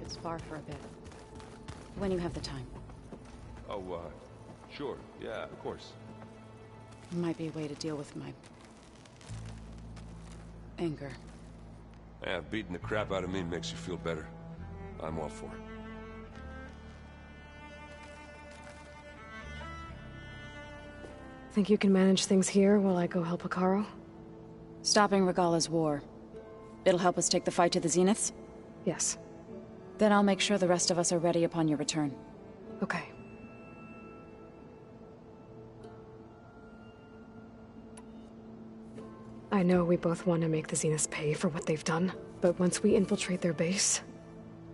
this far for a bit. When you have the time. Oh, sure. Yeah, of course. Might be a way to deal with my... anger. Yeah, beating the crap out of me makes you feel better. I'm all for it. Think you can manage things here while I go help Hekarro? Stopping Regalla's war. It'll help us take the fight to the Zeniths? Yes. Then I'll make sure the rest of us are ready upon your return. Okay. I know we both want to make the Zeniths pay for what they've done, but once we infiltrate their base,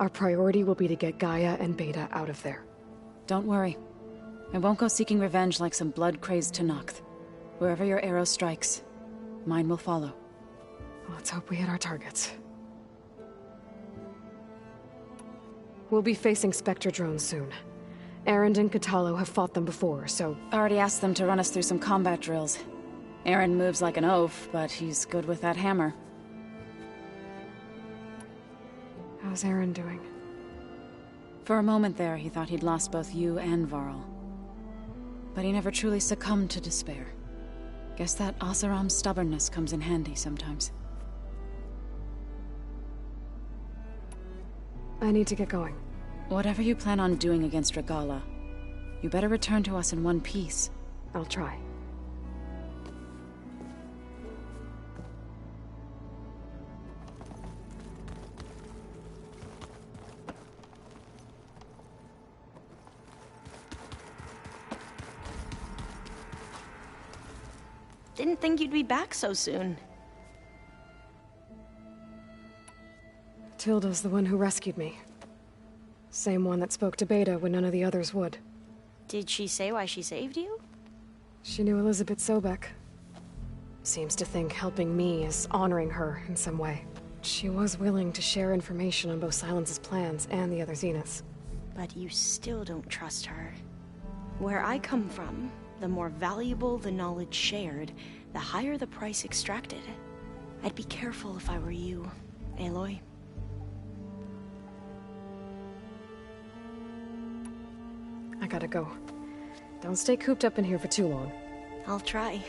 our priority will be to get Gaia and Beta out of there. Don't worry. I won't go seeking revenge like some blood-crazed Tenakth. Wherever your arrow strikes, mine will follow. Let's hope we hit our targets. We'll be facing Spectre drones soon. Erend and Kotallo have fought them before, so... Already asked them to run us through some combat drills. Erend moves like an oaf, but he's good with that hammer. How's Erend doing? For a moment there, he thought he'd lost both you and Varl. But he never truly succumbed to despair. Guess that Oseram's stubbornness comes in handy sometimes. I need to get going. Whatever you plan on doing against Regalla, you better return to us in one piece. I'll try. Didn't think you'd be back so soon. Tilda's the one who rescued me. Same one that spoke to Beta when none of the others would. Did she say why she saved you? She knew Elizabeth Sobek. Seems to think helping me is honoring her in some way. She was willing to share information on both Silence's plans and the other Zeniths. But you still don't trust her. Where I come from, the more valuable the knowledge shared, the higher the price extracted. I'd be careful if I were you, Aloy. I gotta go. Don't stay cooped up in here for too long. I'll try.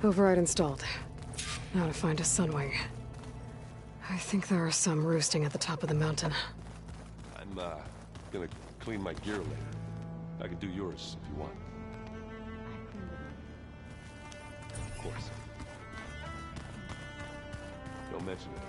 Override installed. Now to find a Sunwing. I think there are some roosting at the top of the mountain. I'm, gonna clean my gear later. I can do yours if you want. Of course. Don't mention it.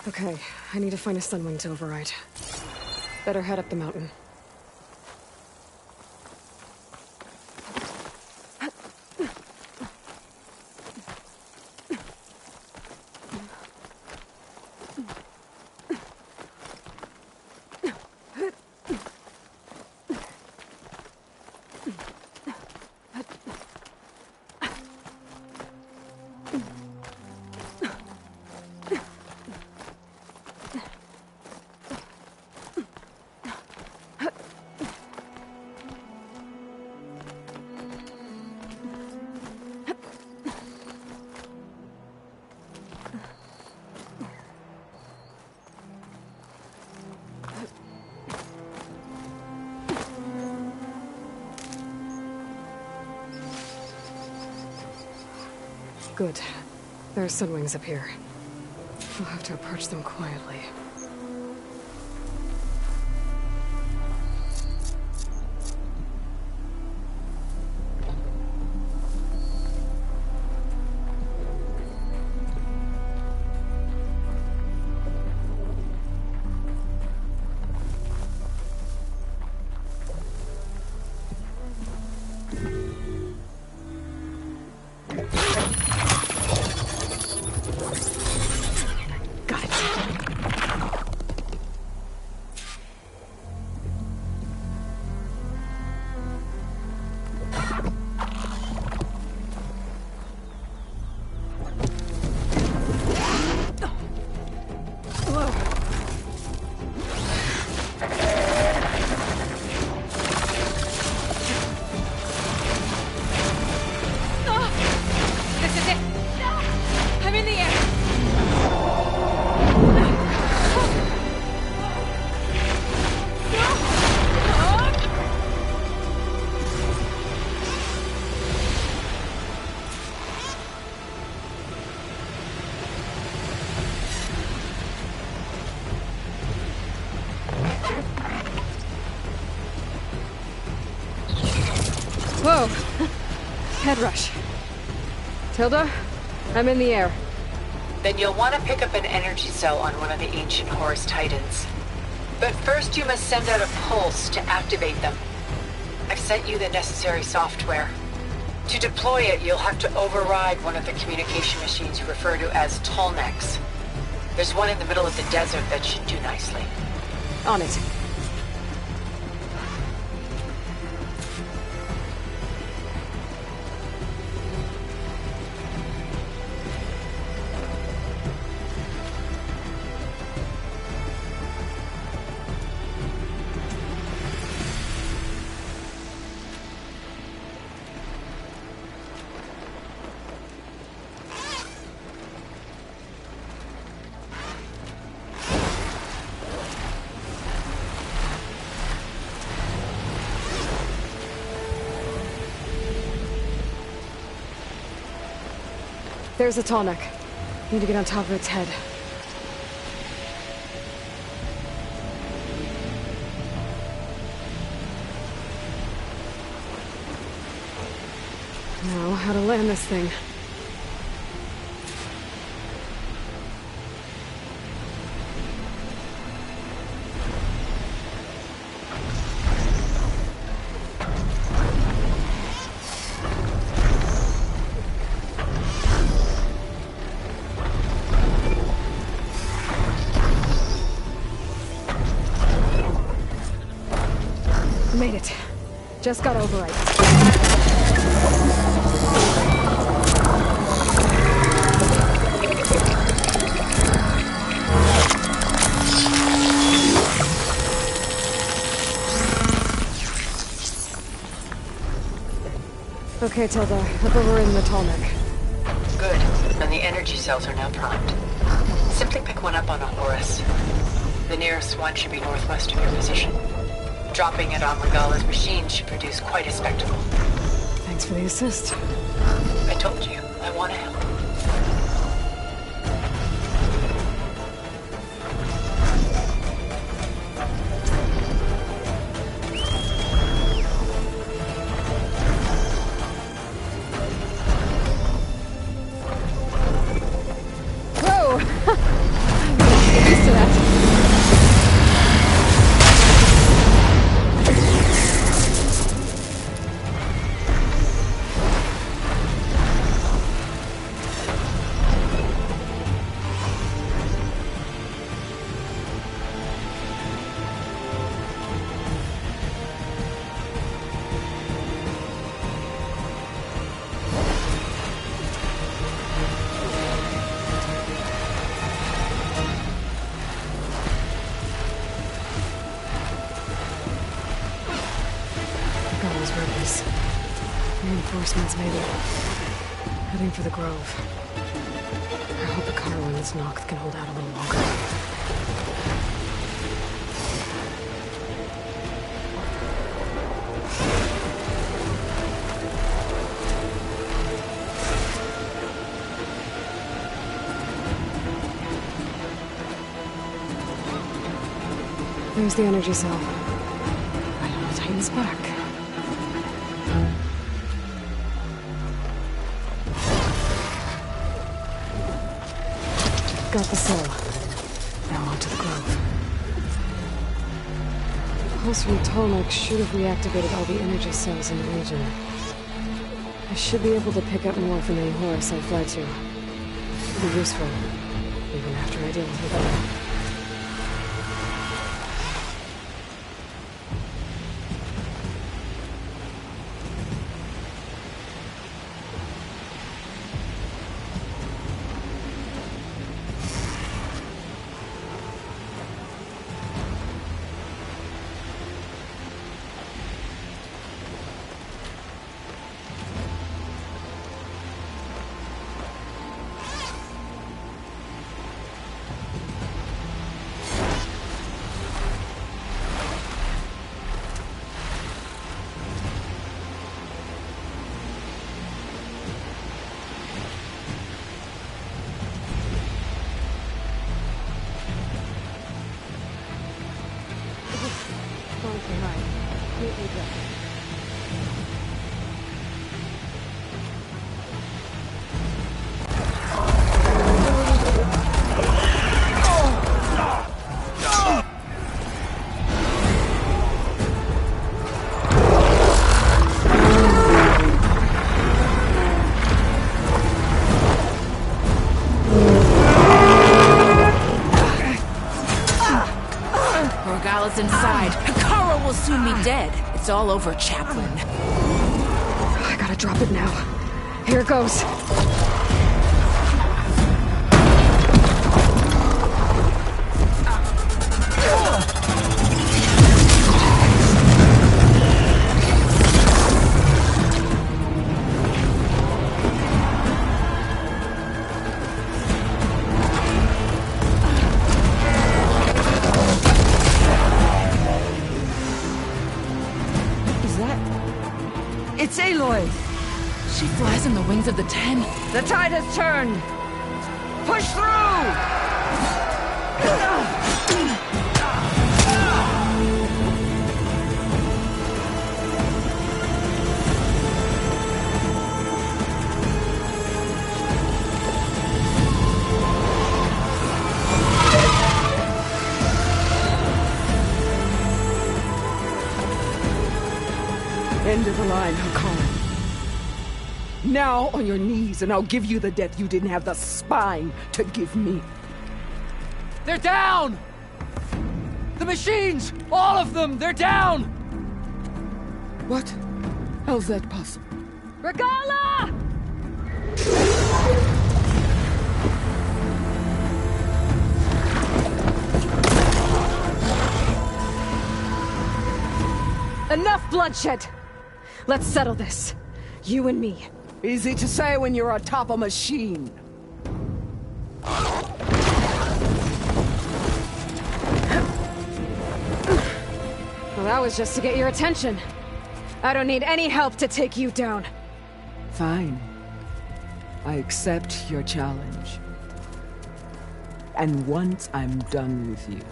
Okay, I need to find a Sunwing to override. Better head up the mountain. Good. There are Sunwings up here. We'll have to approach them quietly. mad rush. Tilda, I'm in the air. Then you'll want to pick up an energy cell on one of the ancient Horus Titans. But first you must send out a pulse to activate them. I've sent you the necessary software. To deploy it, you'll have to override one of the communication machines you refer to as Tallnecks. There's one in the middle of the desert that should do nicely. On it. There's a Tallneck. Need to get on top of its head. Now, how to land this thing. Made it. Just got override. Okay, Tilda. Up over in the Tallneck. Good. And the energy cells are now primed. Simply pick one up on a Horus. The nearest one should be northwest of your position. Dropping it on Regala's machine should produce quite a spectacle. Thanks for the assist. I told you, I want to help. Whoa! I'm getting used to that. Those rebels. Reinforcements, maybe. Heading for the Grove. I hope the car when it's knocked can hold out a little longer. There's the energy cell. I don't know, tighten this back. Got the cell. Now on to the Grove. The pulse from Tallneck should have reactivated all the energy cells in the region. I should be able to pick up more from any Horus I fly to. It'll be useful, even after I deal with Regala. what's inside. Hikaru will soon be dead. It's all over, Chaplain. I gotta drop it now. Here goes. It's Aloy! She flies on the wings of the Ten. The tide has turned! Push through! End of the line, Hikaru. Now on your knees, and I'll give you the death you didn't have the spine to give me. They're down! The machines! All of them! They're down! What? How's that possible? Regala! Enough bloodshed! Let's settle this. You and me. Easy to say when you're atop a machine. Well, that was just to get your attention. I don't need any help to take you down. Fine. I accept your challenge. And once I'm done with you,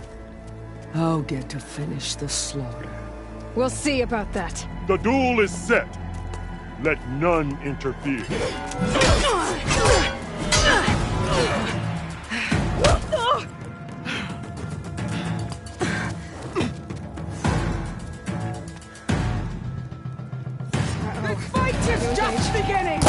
I'll get to finish the slaughter. We'll see about that. The duel is set. Let none interfere. This fight is just beginning!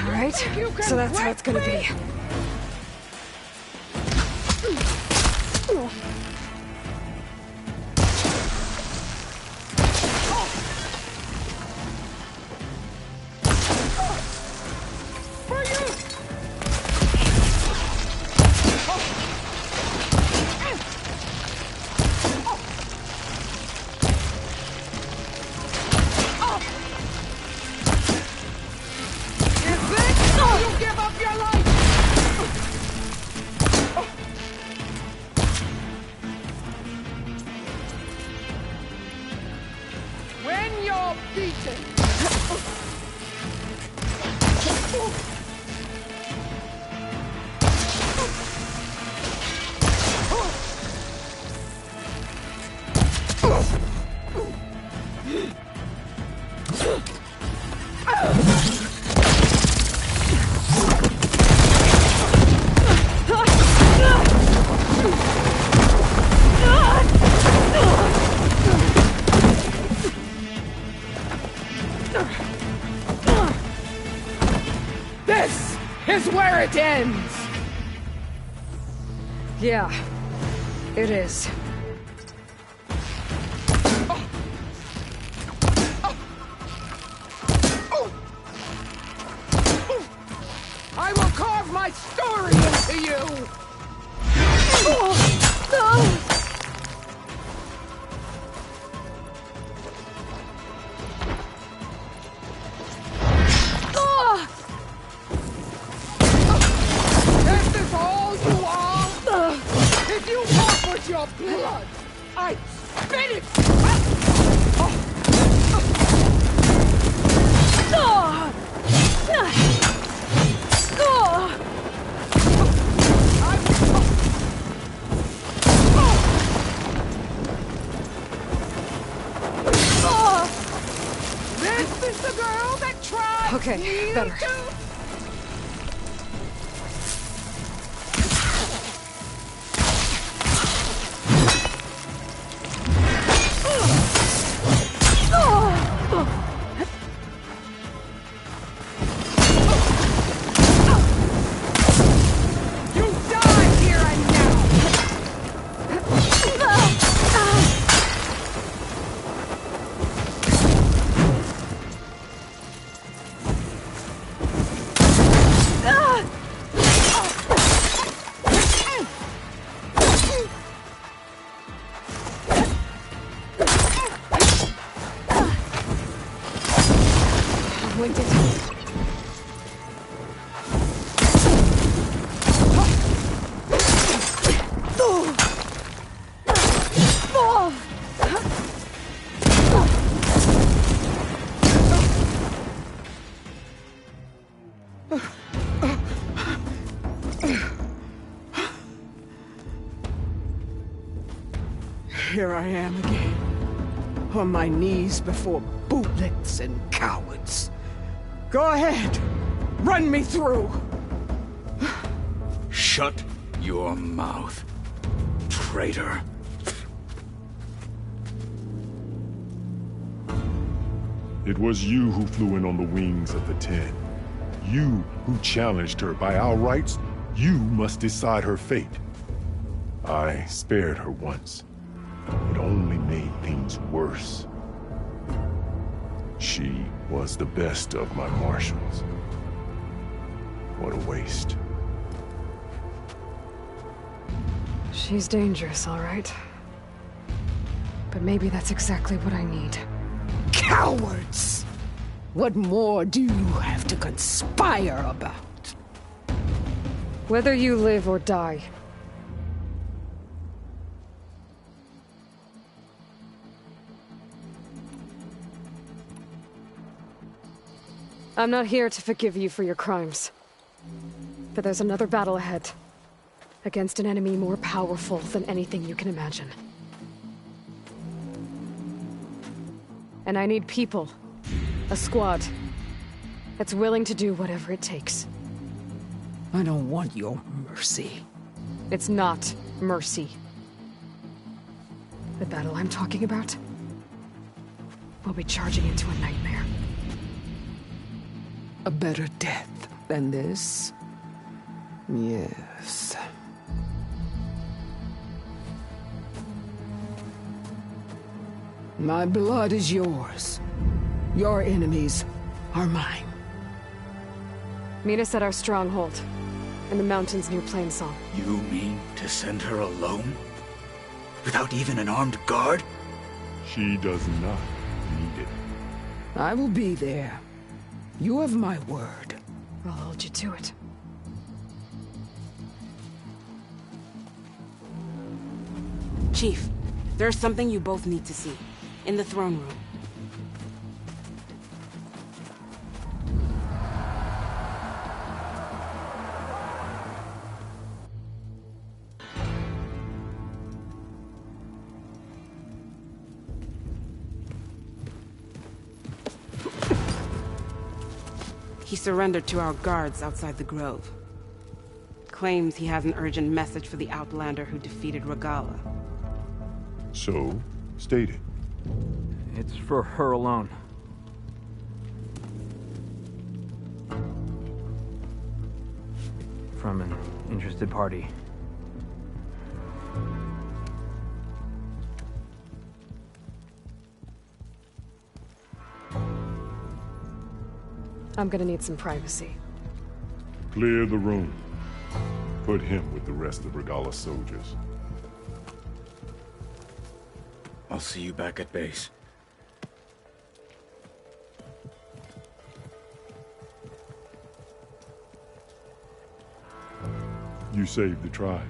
Alright, so that's how it's gonna be. When you're beaten! This is where it ends! Yeah, it is. I will carve my story into you! your blood! I spit it! This is the girl that tried. Okay, better. Here I am again, on my knees before bootlicks and cowards. Go ahead, run me through. Shut your mouth, traitor. It was you who flew in on the wings of the Ten. You who challenged her. By our rights, you must decide her fate. I spared her once. It only made things worse. She was the best of my marshals. What a waste. She's dangerous, all right. But maybe that's exactly what I need. Cowards! What more do you have to conspire about? Whether you live or die. I'm not here to forgive you for your crimes. But there's another battle ahead. Against an enemy more powerful than anything you can imagine. And I need people. A squad. That's willing to do whatever it takes. I don't want your mercy. It's not mercy. The battle I'm talking about will be charging into a nightmare. A better death than this? Yes. My blood is yours. Your enemies are mine. Meet us at our stronghold, in the mountains near Plainsong. You mean to send her alone? Without even an armed guard? She does not need it. I will be there. You have my word. I'll hold you to it. Chief, there's something you both need to see. In the throne room. He surrendered to our guards outside the grove. Claims he has an urgent message for the Outlander who defeated Regalla. So, state it. It's for her alone. From an interested party. I'm gonna need some privacy. Clear the room. Put him with the rest of Regalla's soldiers. I'll see you back at base. You saved the tribe.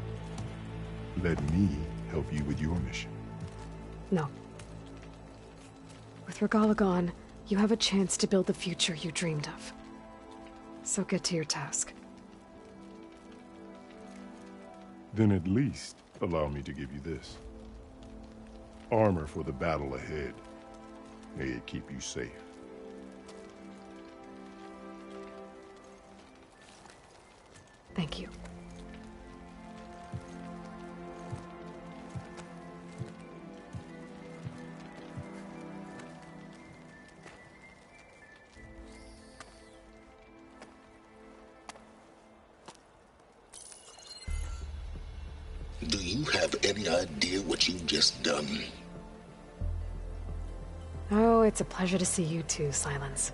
Let me help you with your mission. No. With Regalla gone, you have a chance to build the future you dreamed of. So get to your task. Then at least allow me to give you this. Armor for the battle ahead. May it keep you safe. Thank you. Do you have any idea what you've just done? Oh, it's a pleasure to see you too, Silence.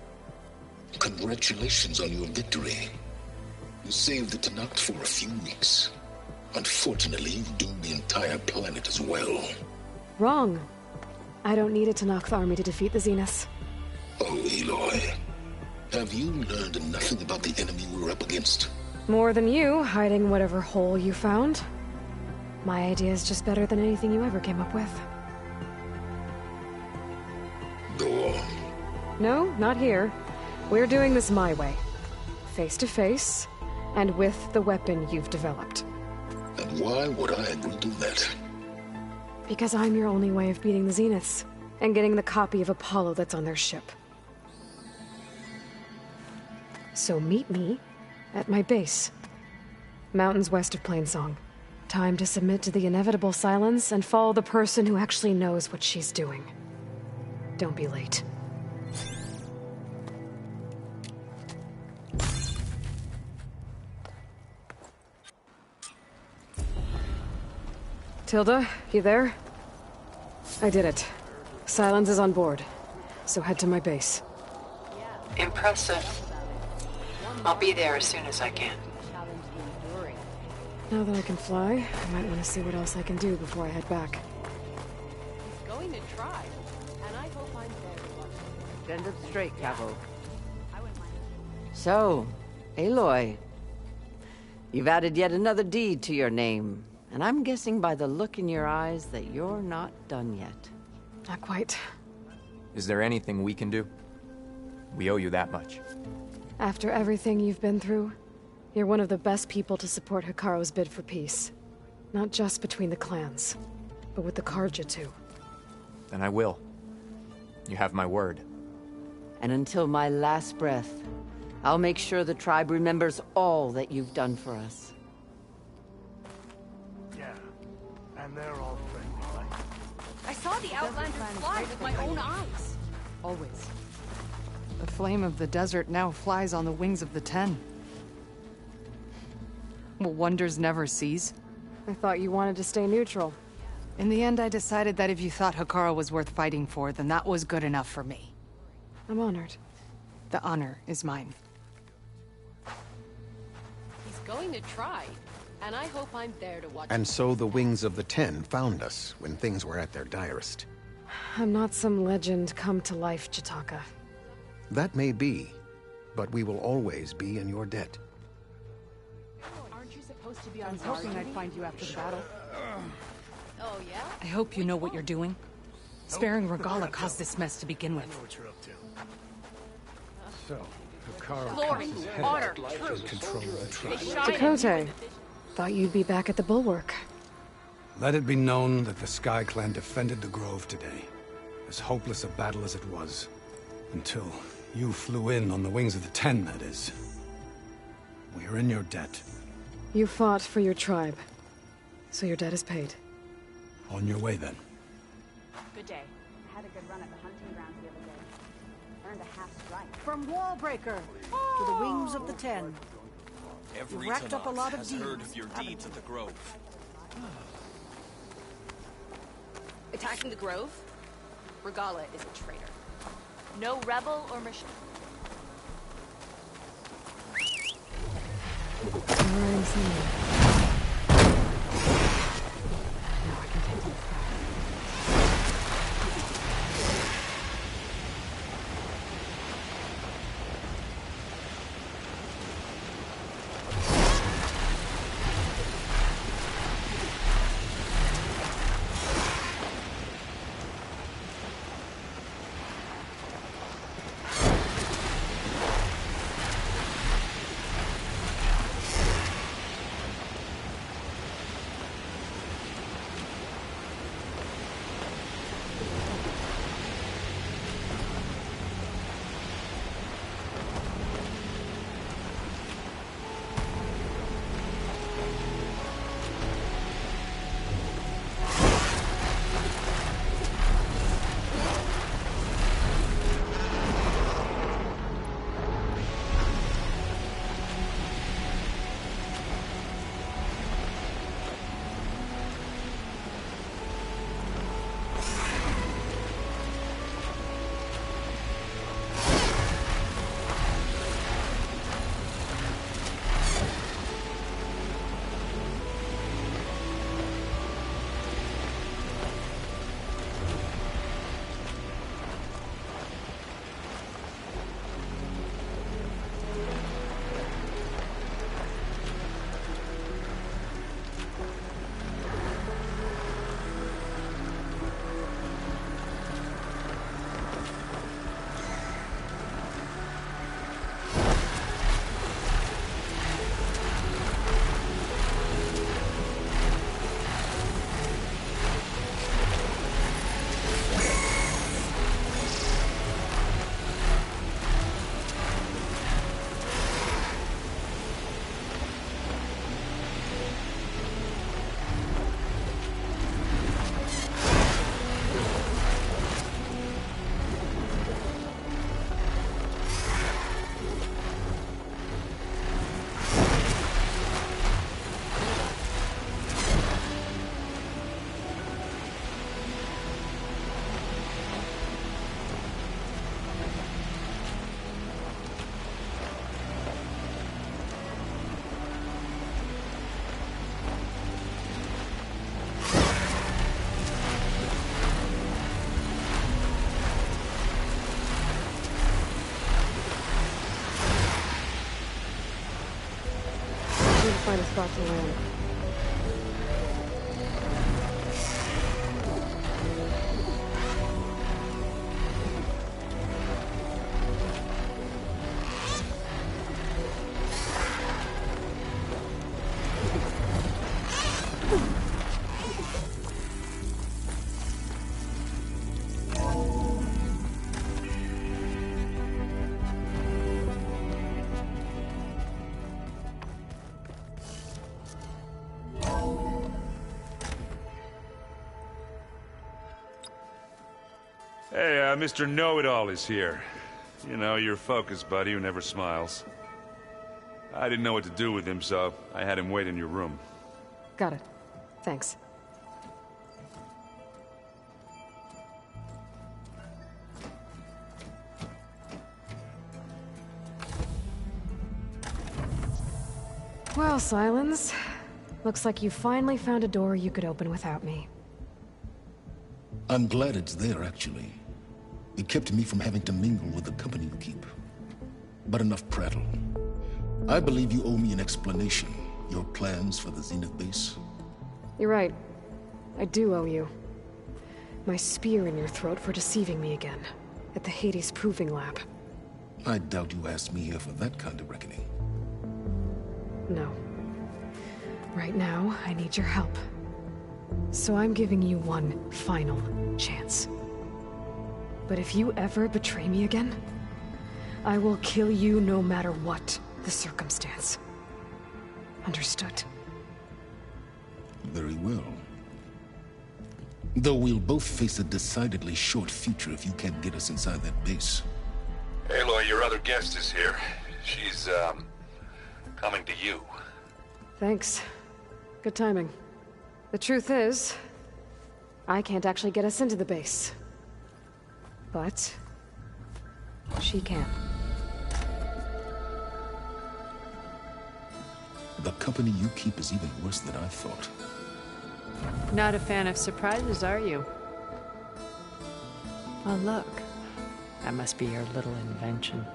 Congratulations on your victory. You saved the Tenakth for a few weeks. Unfortunately, you've doomed the entire planet as well. Wrong. I don't need a Tenakth army to defeat the Zeniths. Oh, Aloy. Have you learned nothing about the enemy we're up against? More than you, hiding whatever hole you found. My idea is just better than anything you ever came up with. Go on. No, not here. We're doing this my way. Face to face, and with the weapon you've developed. And why would I agree to that? Because I'm your only way of beating the Zeniths, and getting the copy of Apollo that's on their ship. So meet me at my base. Mountains west of Plainsong. Time to submit to the inevitable silence and follow the person who actually knows what she's doing. Don't be late. Tilda, you there? I did it. Silence is on board. So head to my base. Impressive. I'll be there as soon as I can. Now that I can fly, I might want to see what else I can do before I head back. He's going to try, and I hope I'm there to watch him. Stand up straight, Cavo. So, Aloy, you've added yet another deed to your name, and I'm guessing by the look in your eyes that you're not done yet. Not quite. Is there anything we can do? We owe you that much. After everything you've been through, you're one of the best people to support Hekarro's bid for peace. Not just between the clans, but with the Carja too. Then I will. You have my word. And until my last breath, I'll make sure the tribe remembers all that you've done for us. Yeah, and they're all friendly, right? I saw the Outlanders fly with my own eyes. Always. The flame of the desert now flies on the wings of the Ten. Will wonders never cease? I thought you wanted to stay neutral. In the end, I decided that if you thought Hekarro was worth fighting for, then that was good enough for me. I'm honored. The honor is mine. He's going to try, and I hope I'm there to watch him. And so the Wings of the Ten found us when things were at their direst. I'm not some legend come to life, Jataka. That may be, but we will always be in your debt. Aren't you supposed to be on I was hoping I'd find you after the battle. Oh, yeah? I hope you know what you're doing. Sparing Regalla caused this mess to begin with. I know what you're up to. So, Hekarro Glory, honor, truth. truth. Tekotteh, thought you'd be back at the Bulwark. Let it be known that the Sky Clan defended the Grove today. As hopeless a battle as it was. Until you flew in on the Wings of the Ten, that is. We are in your debt. You fought for your tribe, so your debt is paid. On your way, then. Good day. I had a good run at the hunting grounds the other day. Earned a half strike. From Wallbreaker to the Wings of the Ten. Every You racked up a lot of has deeds, heard of your deeds at the Grove. Attacking the Grove? Regalla is a traitor. No rebel or mission. finest spot to land. Hey, Mr. Know-It-All is here. You know, your focus buddy who never smiles. I didn't know what to do with him, so I had him wait in your room. Got it. Thanks. Well, Silence. Looks like you finally found a door you could open without me. I'm glad it's there, actually. It kept me from having to mingle with the company you keep. But enough prattle. I believe you owe me an explanation. Your plans for the Zenith base? You're right. I do owe you. My spear in your throat for deceiving me again. At the Hades Proving Lab. I doubt you asked me here for that kind of reckoning. No. Right now, I need your help. So I'm giving you one final chance. But if you ever betray me again, I will kill you no matter what the circumstance. Understood? Very well. Though we'll both face a decidedly short future if you can't get us inside that base. Aloy, your other guest is here. She's, coming to you. Thanks. Good timing. The truth is, I can't actually get us into the base. But she can. The company you keep is even worse than I thought. Not a fan of surprises, are you? Oh, look. That must be your little invention.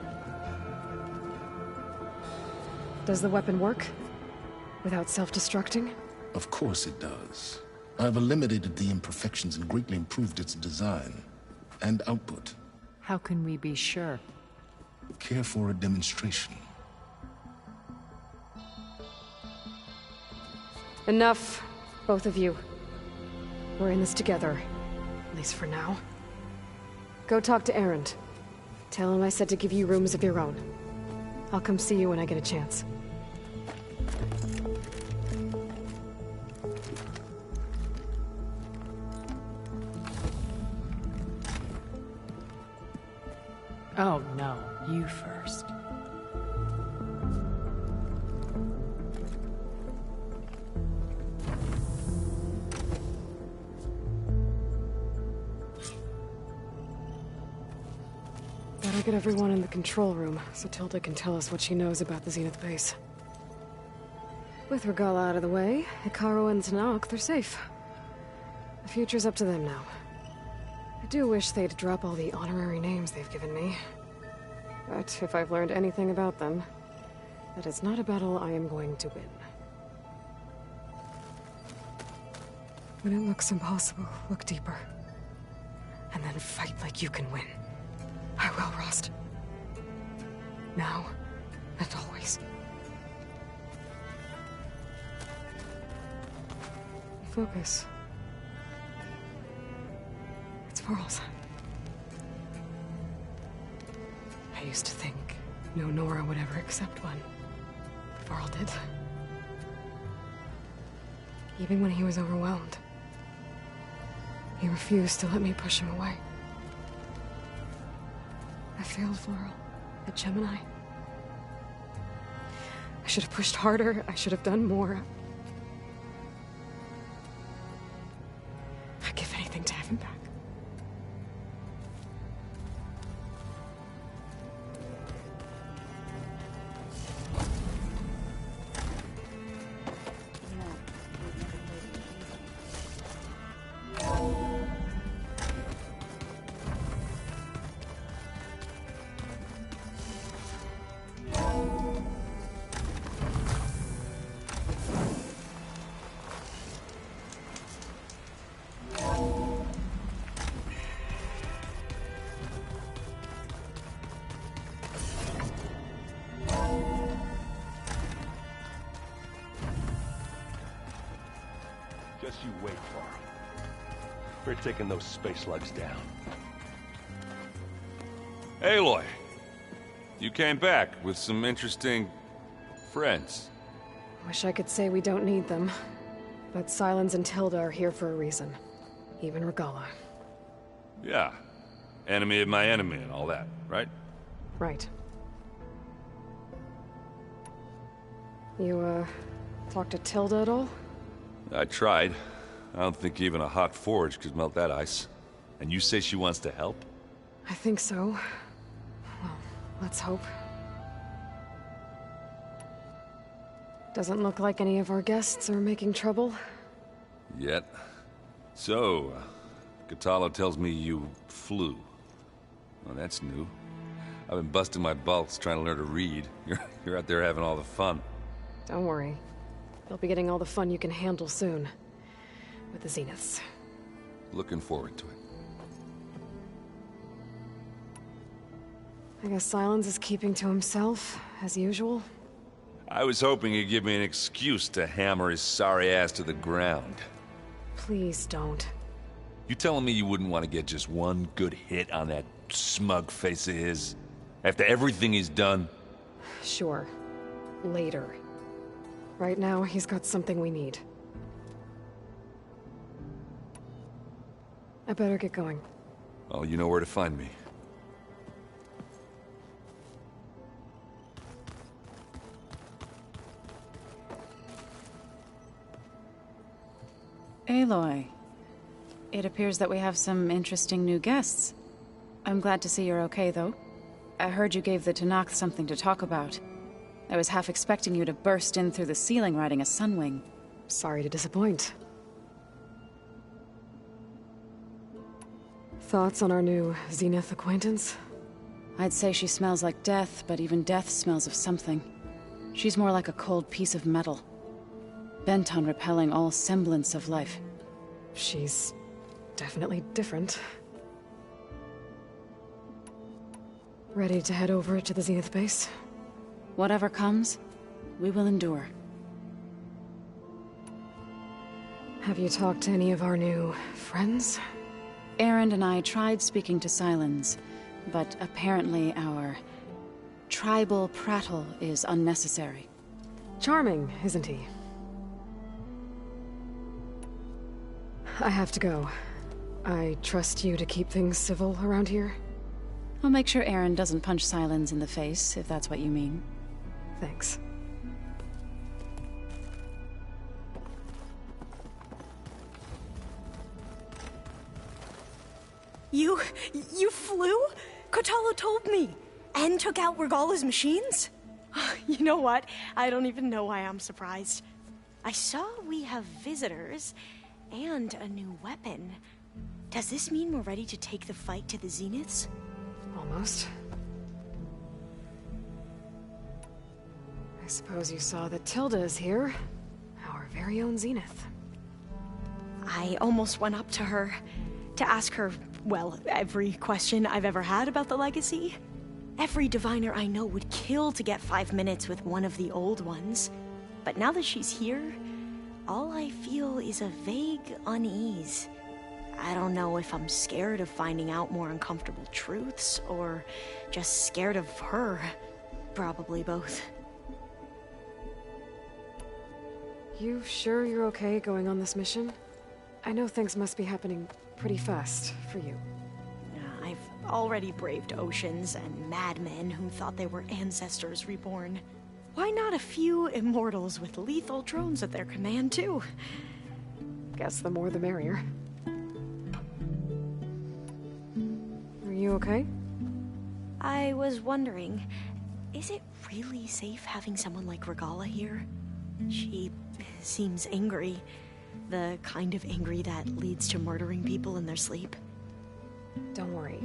Does the weapon work? Without self-destructing? Of course it does. I've eliminated the imperfections and greatly improved its design and output. How can we be sure? Care for a demonstration? Enough, both of you. We're in this together, at least for now. Go talk to Erend. Tell him I said to give you rooms of your own. I'll come see you when I get a chance. Oh, no. You first. Better get everyone in the control room, so Tilda can tell us what she knows about the Zenith base. With Regalla out of the way, Hekarro and Tenakth, they're safe. The future's up to them now. I do wish they'd drop all the honorary names they've given me. But if I've learned anything about them, that is not a battle I am going to win. When it looks impossible, look deeper. And then fight like you can win. I will, Rost. Now and always. Focus. It's Varl's. I used to think no Nora would ever accept one. But Varl did. Even when he was overwhelmed. He refused to let me push him away. I failed Varl at Gemini. I should have pushed harder. I should have done more. I'd give anything to have him back. Just you wait, Carl. We're taking those space slugs down. Aloy, you came back with some interesting friends. Wish I could say we don't need them. But Sylens and Tilda are here for a reason. Even Regalla. Yeah. Enemy of my enemy and all that, right? Right. You, talked to Tilda at all? I tried. I don't think even a hot forge could melt that ice. And you say she wants to help? I think so. Well, let's hope. Doesn't look like any of our guests are making trouble. Yet. So, Kotallo tells me you flew. Well, that's new. I've been busting my balls trying to learn to read. You're out there having all the fun. Don't worry. You'll be getting all the fun you can handle soon. With the Zeniths. Looking forward to it. I guess Sylens is keeping to himself, as usual. I was hoping he'd give me an excuse to hammer his sorry ass to the ground. Please don't. You telling me you wouldn't want to get just one good hit on that smug face of his? After everything he's done? Sure. Later. Right now, he's got something we need. I better get going. Oh, you know where to find me. Aloy, it appears that we have some interesting new guests. I'm glad to see you're okay, though. I heard you gave the Tenakth something to talk about. I was half expecting you to burst in through the ceiling riding a Sunwing. Sorry to disappoint. Thoughts on our new Zenith acquaintance? I'd say she smells like death, but even death smells of something. She's more like a cold piece of metal. Bent on repelling all semblance of life. She's definitely different. Ready to head over to the Zenith base? Whatever comes, we will endure. Have you talked to any of our new friends? Erend and I tried speaking to Sylens, but apparently our tribal prattle is unnecessary. Charming, isn't he? I have to go. I trust you to keep things civil around here? I'll make sure Erend doesn't punch Sylens in the face, if that's what you mean. Thanks. You flew? Kotallo told me! And took out Regalla's machines? You know what? I don't even know why I'm surprised. I saw we have visitors, and a new weapon. Does this mean we're ready to take the fight to the Zeniths? Almost. I suppose you saw that Tilda is here. Our very own Zenith. I almost went up to her to ask her, well, every question I've ever had about the Legacy. Every diviner I know would kill to get 5 minutes with one of the old ones. But now that she's here, all I feel is a vague unease. I don't know if I'm scared of finding out more uncomfortable truths, or just scared of her. Probably both. You sure you're okay going on this mission? I know things must be happening pretty fast for you. I've already braved oceans and madmen who thought they were ancestors reborn. Why not a few immortals with lethal drones at their command, too? Guess the more the merrier. Are you okay? I was wondering, is it really safe having someone like Regalla here? She seems angry. The kind of angry that leads to murdering people in their sleep. Don't worry.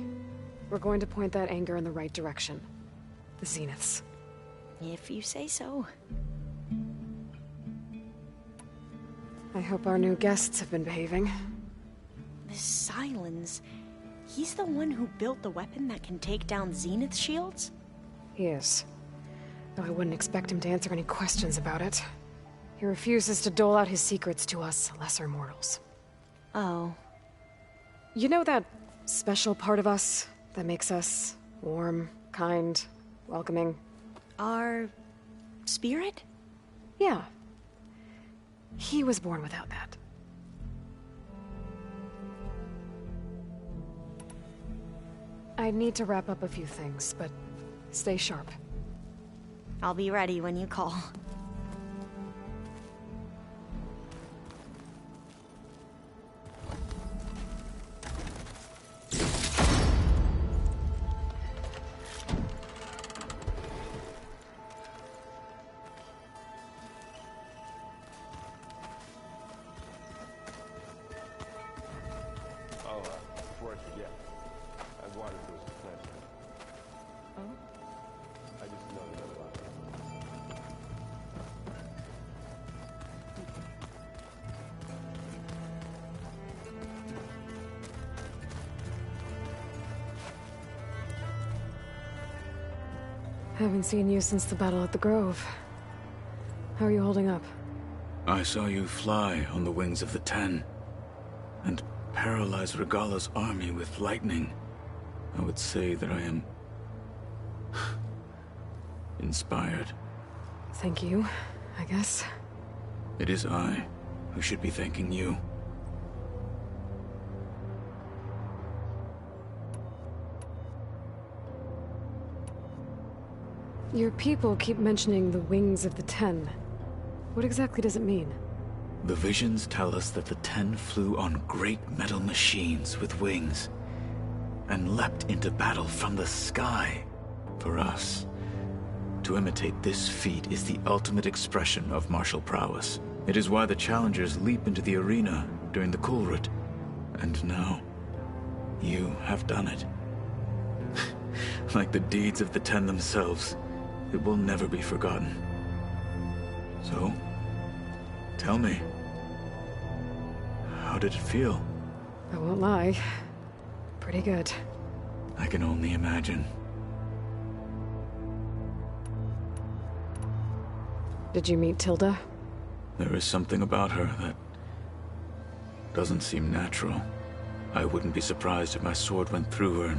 We're going to point that anger in the right direction. The Zeniths. If you say so. I hope our new guests have been behaving. This Sylens, he's the one who built the weapon that can take down Zenith shields? He is. Though I wouldn't expect him to answer any questions about it. He refuses to dole out his secrets to us lesser mortals. Oh. You know that special part of us that makes us warm, kind, welcoming? Our spirit? Yeah. He was born without that. I need to wrap up a few things, but stay sharp. I'll be ready when you call. Before I forget, I wanted those plants. Oh? I just know that about them. Haven't seen you since the battle at the Grove. How are you holding up? I saw you fly on the wings of the Ten, and paralyze Regalla's army with lightning. I would say that I am inspired. Thank you, I guess. It is I who should be thanking you. Your people keep mentioning the wings of the Ten. What exactly does it mean? The visions tell us that the Ten flew on great metal machines with wings, and leapt into battle from the sky. For us, to imitate this feat is the ultimate expression of martial prowess. It is why the challengers leap into the arena during the Kulrut. And now, you have done it. Like the deeds of the Ten themselves, it will never be forgotten. So, tell me, how did it feel? I won't lie. Pretty good. I can only imagine. Did you meet Tilda? There is something about her that doesn't seem natural. I wouldn't be surprised if my sword went through her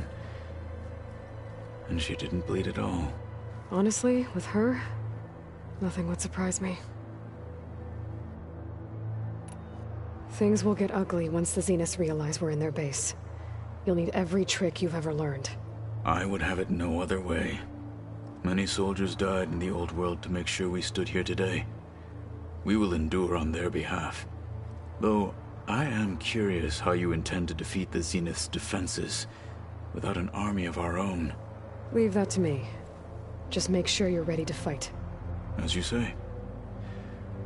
and she didn't bleed at all. Honestly, with her, nothing would surprise me. Things will get ugly once the Zeniths realize we're in their base. You'll need every trick you've ever learned. I would have it no other way. Many soldiers died in the old world to make sure we stood here today. We will endure on their behalf. Though, I am curious how you intend to defeat the Zenith's defenses without an army of our own. Leave that to me. Just make sure you're ready to fight. As you say.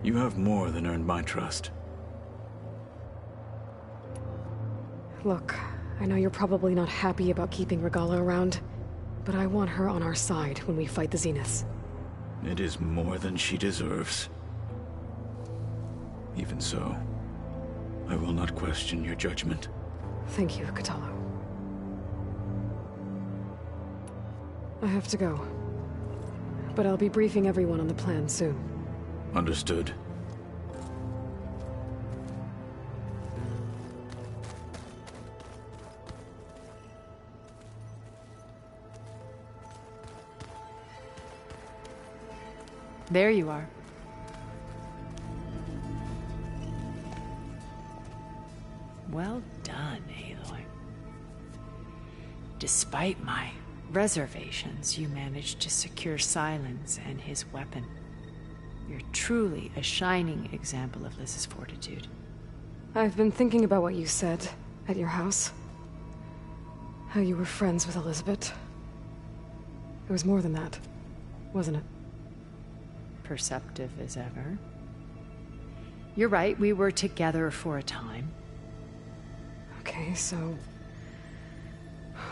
You have more than earned my trust. Look, I know you're probably not happy about keeping Regalla around, but I want her on our side when we fight the Zeniths. It is more than she deserves. Even so, I will not question your judgment. Thank you, Kotallo. I have to go. But I'll be briefing everyone on the plan soon. Understood. There you are. Well done, Aloy. Despite my reservations, you managed to secure Silence and his weapon. You're truly a shining example of Liz's fortitude. I've been thinking about what you said at your house. How you were friends with Elizabeth. It was more than that, wasn't it? Perceptive as ever. You're right, we were together for a time. Okay, so...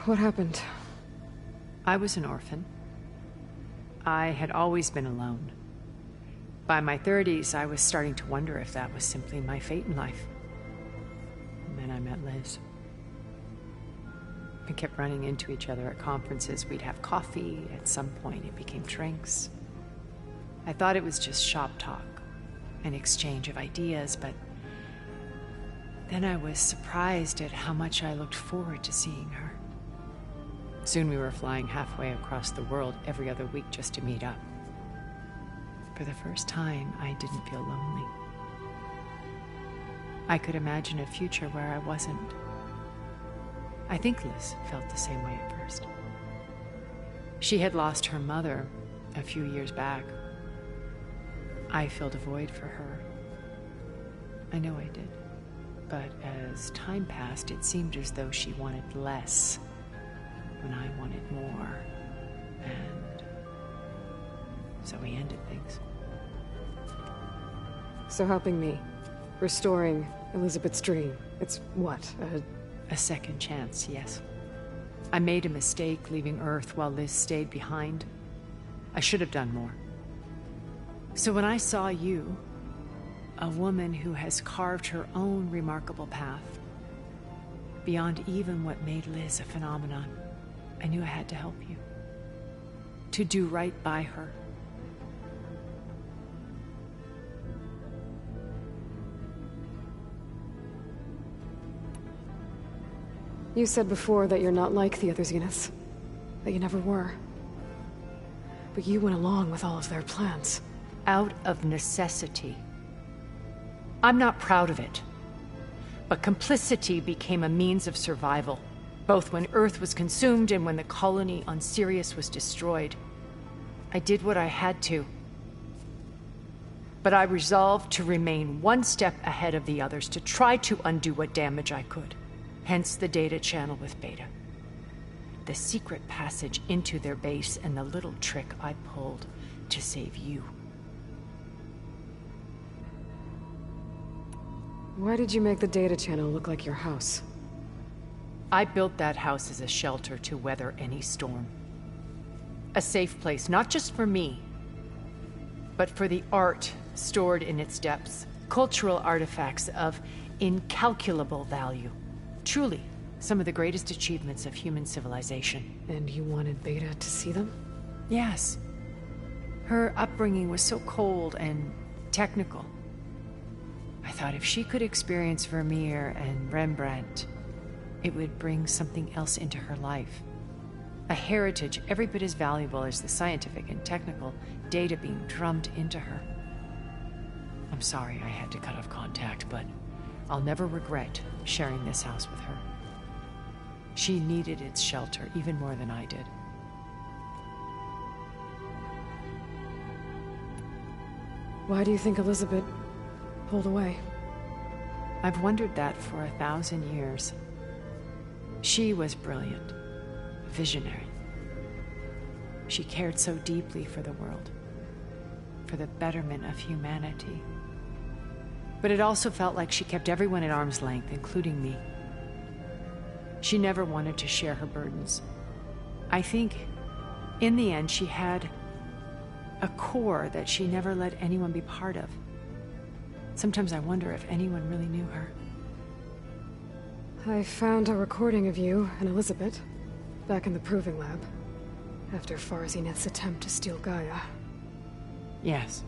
what happened? I was an orphan. I had always been alone. By my 30s, I was starting to wonder if that was simply my fate in life. And then I met Liz. We kept running into each other at conferences. We'd have coffee. At some point, it became drinks. I thought it was just shop talk. an exchange of ideas, but then I was surprised at how much I looked forward to seeing her. Soon we were flying halfway across the world every other week just to meet up. For the first time, I didn't feel lonely. I could imagine a future where I wasn't. I think Liz felt the same way at first. She had lost her mother a few years back. I filled a void for her. I know I did. But as time passed, it seemed as though she wanted less when I wanted more. And so we ended things. So helping me, restoring Elizabeth's dream, it's what, a second chance, yes. I made a mistake leaving Earth while Liz stayed behind. I should have done more. So when I saw you, a woman who has carved her own remarkable path, beyond even what made Liz a phenomenon, I knew I had to help you. To do right by her. You said before that you're not like the other Zeniths. That you never were. But you went along with all of their plans. Out of necessity. I'm not proud of it. But complicity became a means of survival, both when Earth was consumed and when the colony on Sirius was destroyed. I did what I had to. But I resolved to remain one step ahead of the others, to try to undo what damage I could. Hence the data channel with Beta. The secret passage into their base and the little trick I pulled to save you. Why did you make the data channel look like your house? I built that house as a shelter to weather any storm. A safe place, not just for me, but for the art stored in its depths. Cultural artifacts of incalculable value. Truly, some of the greatest achievements of human civilization. And you wanted Beta to see them? Yes. Her upbringing was so cold and technical. I thought if she could experience Vermeer and Rembrandt, it would bring something else into her life. A heritage every bit as valuable as the scientific and technical data being drummed into her. I'm sorry I had to cut off contact, but I'll never regret sharing this house with her. She needed its shelter even more than I did. Why do you think Elizabeth pulled away? I've wondered that for 1,000 years. She was brilliant, visionary. She cared so deeply for the world, for the betterment of humanity. But it also felt like she kept everyone at arm's length, including me. She never wanted to share her burdens. I think, in the end, she had a core that she never let anyone be part of. Sometimes I wonder if anyone really knew her. I found a recording of you and Elizabeth back in the Proving Lab, after Far Zenith's attempt to steal Gaia. Yes.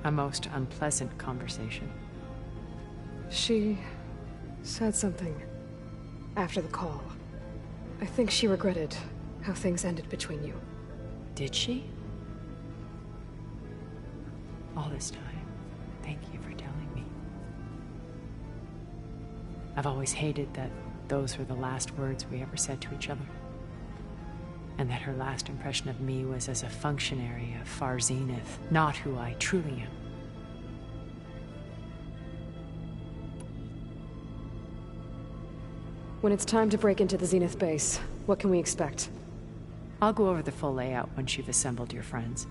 A most unpleasant conversation. She said something after the call. I think she regretted how things ended between you. Did she? All this time, thank you for telling me. I've always hated that those were the last words we ever said to each other. And that her last impression of me was as a functionary of Far Zenith, not who I truly am. When it's time to break into the Zenith base, what can we expect? I'll go over the full layout once you've assembled your friends.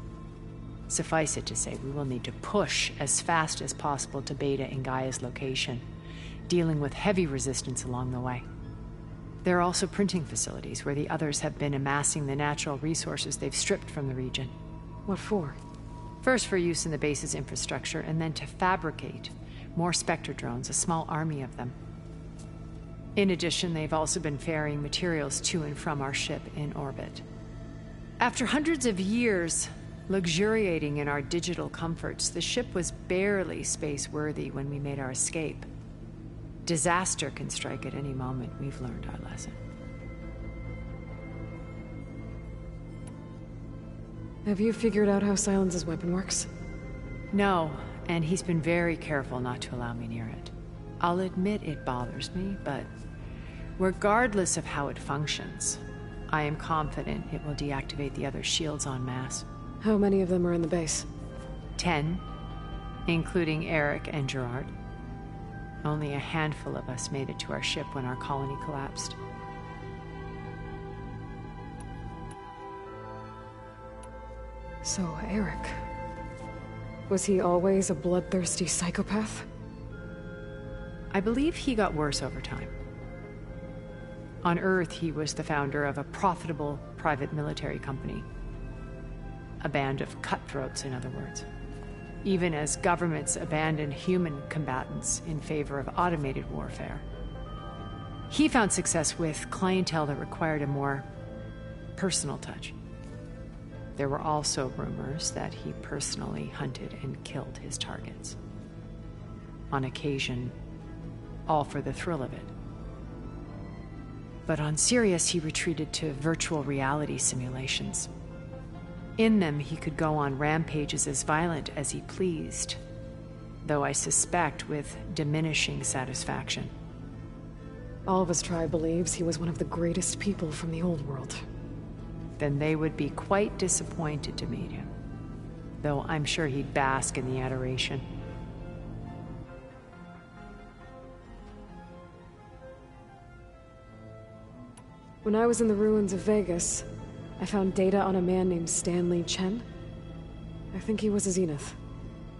Suffice it to say, we will need to push as fast as possible to Beta and Gaia's location, dealing with heavy resistance along the way. There are also printing facilities where the others have been amassing the natural resources they've stripped from the region. What for? First for use in the base's infrastructure, and then to fabricate more Spectre drones, a small army of them. In addition, they've also been ferrying materials to and from our ship in orbit. After hundreds of years, Luxuriating in our digital comforts, the ship was barely space-worthy when we made our escape. Disaster can strike at any moment. We've learned our lesson. Have you figured out how Silence's weapon works? No, and he's been very careful not to allow me near it. I'll admit it bothers me, but regardless of how it functions, I am confident it will deactivate the other shields en masse. How many of them are in the base? 10, including Eric and Gerard. Only a handful of us made it to our ship when our colony collapsed. So, Eric... was he always a bloodthirsty psychopath? I believe he got worse over time. On Earth, he was the founder of a profitable private military company. A band of cutthroats, in other words. Even as governments abandoned human combatants in favor of automated warfare. He found success with clientele that required a more personal touch. There were also rumors that he personally hunted and killed his targets. On occasion, all for the thrill of it. But on Sirius, he retreated to virtual reality simulations. In them, he could go on rampages as violent as he pleased, though I suspect with diminishing satisfaction. All of his tribe believes he was one of the greatest people from the old world. Then they would be quite disappointed to meet him, though I'm sure he'd bask in the adoration. When I was in the ruins of Vegas, I found data on a man named Stanley Chen. I think he was a Zenith.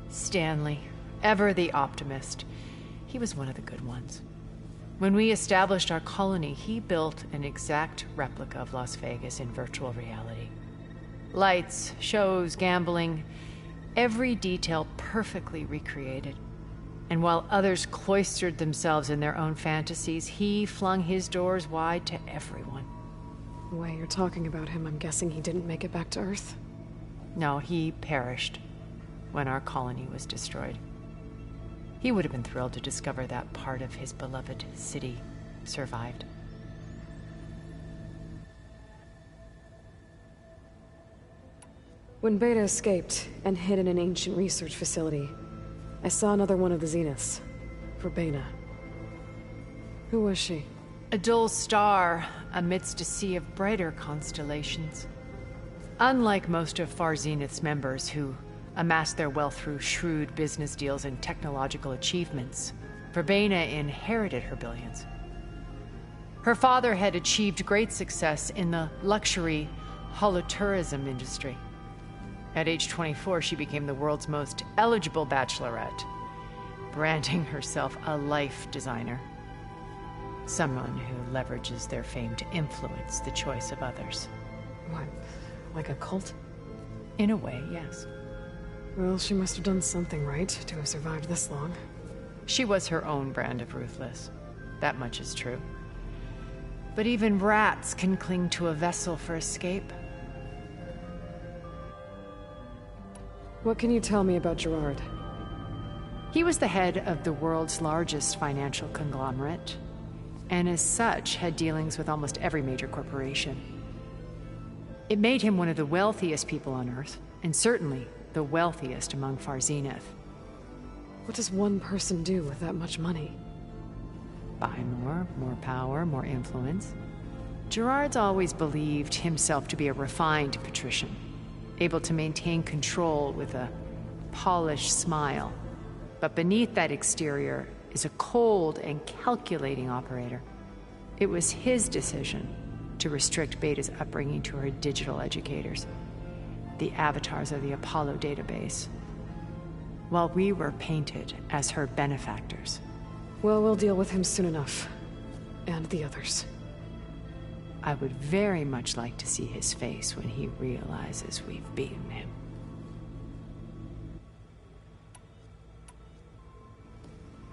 Stanley, ever the optimist. He was one of the good ones. When we established our colony, he built an exact replica of Las Vegas in virtual reality. Lights, shows, gambling, every detail perfectly recreated. And while others cloistered themselves in their own fantasies, he flung his doors wide to everyone. The way you're talking about him, I'm guessing he didn't make it back to Earth? No, he perished when our colony was destroyed. He would have been thrilled to discover that part of his beloved city survived. When Beta escaped and hid in an ancient research facility, I saw another one of the Zeniths, Verbena. Who was she? A dull star amidst a sea of brighter constellations. Unlike most of Far Zenith's members who amassed their wealth through shrewd business deals and technological achievements, Verbena inherited her billions. Her father had achieved great success in the luxury holotourism industry. At age 24, she became the world's most eligible bachelorette, branding herself a life designer. Someone who leverages their fame to influence the choice of others. What, like a cult? In a way, yes. Well, she must have done something right to have survived this long. She was her own brand of ruthless. That much is true. But even rats can cling to a vessel for escape. What can you tell me about Gerard? He was the head of the world's largest financial conglomerate, and as such had dealings with almost every major corporation. It made him one of the wealthiest people on Earth, and certainly the wealthiest among Far Zenith. What does one person do with that much money? Buy more power, more influence. Gerard's always believed himself to be a refined patrician, able to maintain control with a polished smile. But beneath that exterior is a cold and calculating operator. It was his decision to restrict Beta's upbringing to her digital educators, the avatars of the Apollo database, while we were painted as her benefactors. Well, we'll deal with him soon enough. And the others. I would very much like to see his face when he realizes we've beaten him.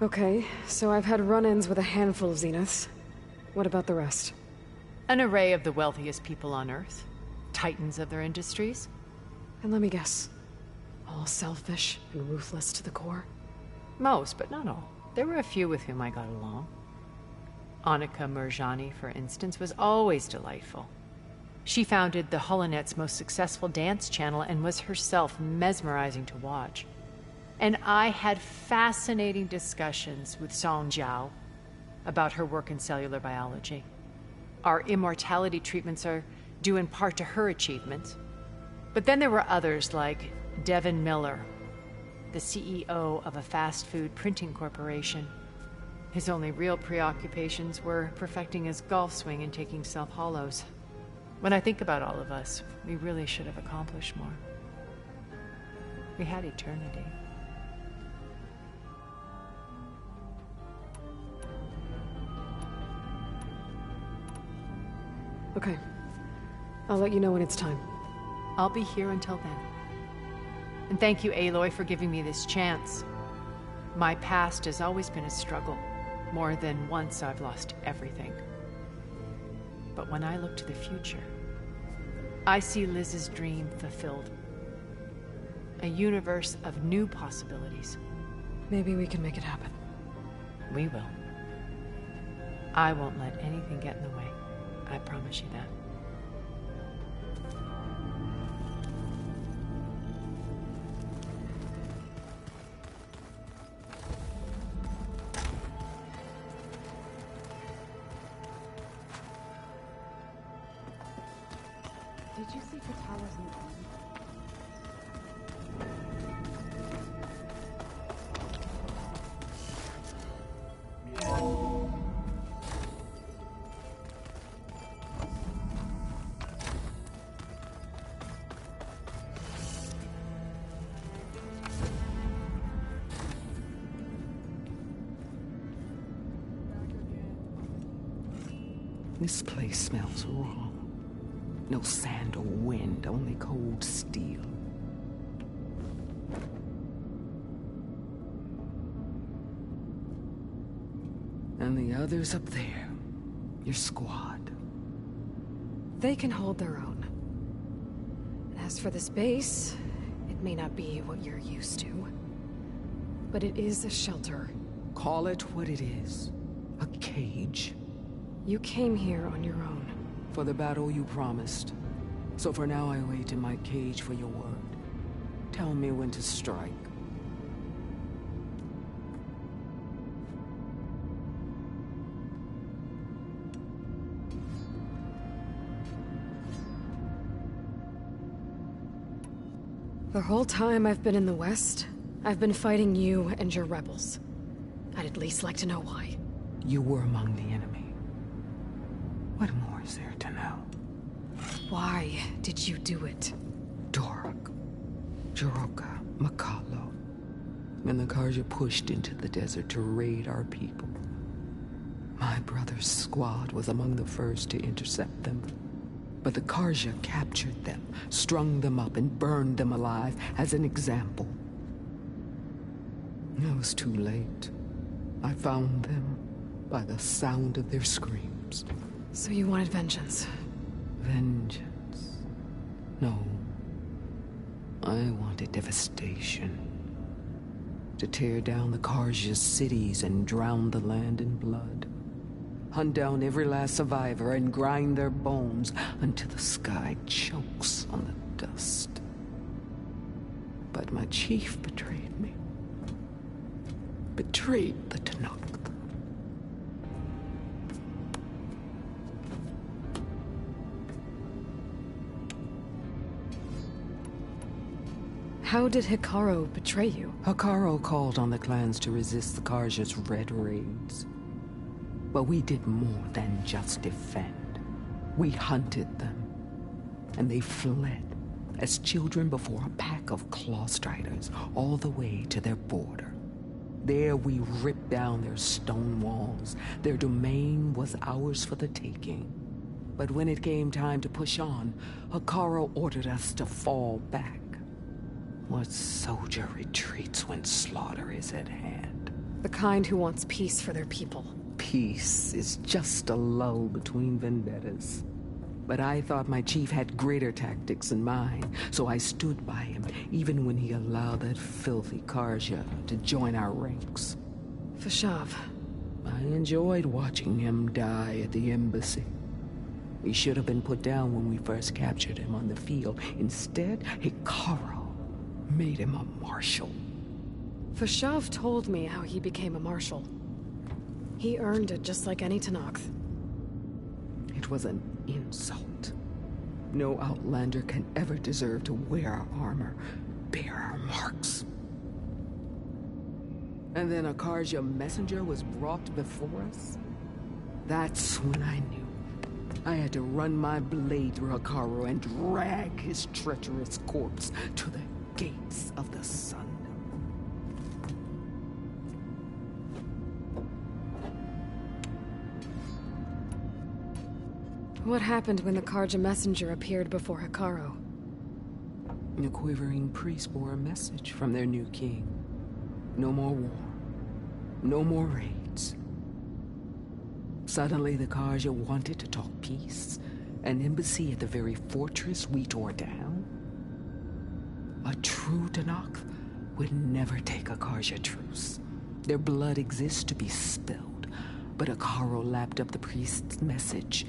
Okay, so I've had run-ins with a handful of Zeniths. What about the rest? An array of the wealthiest people on Earth. Titans of their industries. And let me guess, all selfish and ruthless to the core? Most, but not all. There were a few with whom I got along. Annika Murjani, for instance, was always delightful. She founded the Holonet's most successful dance channel and was herself mesmerizing to watch. And I had fascinating discussions with Song Jiao about her work in cellular biology. Our immortality treatments are due in part to her achievements. But then there were others like Devin Miller, the CEO of a fast food printing corporation. His only real preoccupations were perfecting his golf swing and taking self-hollows. When I think about all of us, we really should have accomplished more. We had eternity. Okay. I'll let you know when it's time. I'll be here until then. And thank you, Aloy, for giving me this chance. My past has always been a struggle. More than once I've lost everything. But when I look to the future, I see Liz's dream fulfilled. A universe of new possibilities. Maybe we can make it happen. We will. I won't let anything get in the way. I promise you that. Did you see Katala's new arm? This place smells wrong. No sand or wind, only cold steel. And the others up there, your squad. They can hold their own. As for this base, it may not be what you're used to. But it is a shelter. Call it what it is. A cage. You came here on your own. For the battle you promised. So for now I wait in my cage for your word. Tell me when to strike. The whole time I've been in the West, I've been fighting you and your rebels. I'd at least like to know why. You were among the enemy. What more is there to know? Why did you do it? Doruk, Jiroka, Makalo, and the Karja pushed into the desert to raid our people. My brother's squad was among the first to intercept them. But the Karja captured them, strung them up, and burned them alive as an example. It was too late. I found them by the sound of their screams. So you wanted vengeance? Vengeance? No. I wanted devastation. To tear down the Karja's cities and drown the land in blood. Hunt down every last survivor and grind their bones until the sky chokes on the dust. But my chief betrayed me. Betrayed the Tenakth. How did Hekarro betray you? Hekarro called on the clans to resist the Karja's red raids. But we did more than just defend. We hunted them. And they fled, as children before a pack of Clawstriders, all the way to their border. There we ripped down their stone walls. Their domain was ours for the taking. But when it came time to push on, Hekarro ordered us to fall back. What soldier retreats when slaughter is at hand? The kind who wants peace for their people. Peace is just a lull between vendettas. But I thought my chief had greater tactics in mind, so I stood by him, even when he allowed that filthy Karja to join our ranks. Fashav. I enjoyed watching him die at the embassy. He should have been put down when we first captured him on the field. Instead, Hekarro made him a marshal. Fashav told me how he became a marshal. He earned it just like any Tenakth. It was an insult. No Outlander can ever deserve to wear our armor, bear our marks. And then a Karja messenger was brought before us? That's when I knew. I had to run my blade through Hekarro and drag his treacherous corpse to the gates of the sun. What happened when the Karja messenger appeared before Hekarro? The quivering priests bore a message from their new king. No more war. No more raids. Suddenly the Karja wanted to talk peace. An embassy at the very fortress we tore down? A true Tenakth would never take a Karja truce. Their blood exists to be spilled. But Hekarro lapped up the priest's message.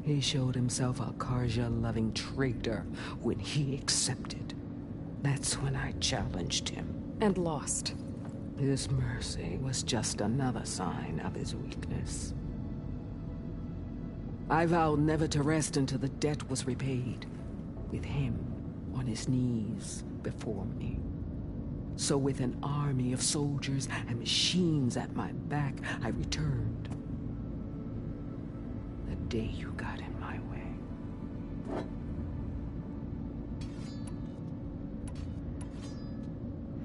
He showed himself a Karja-loving traitor when he accepted. That's when I challenged him. And lost. His mercy was just another sign of his weakness. I vowed never to rest until the debt was repaid, with him on his knees before me. So with an army of soldiers and machines at my back, I returned. The day you got in my way.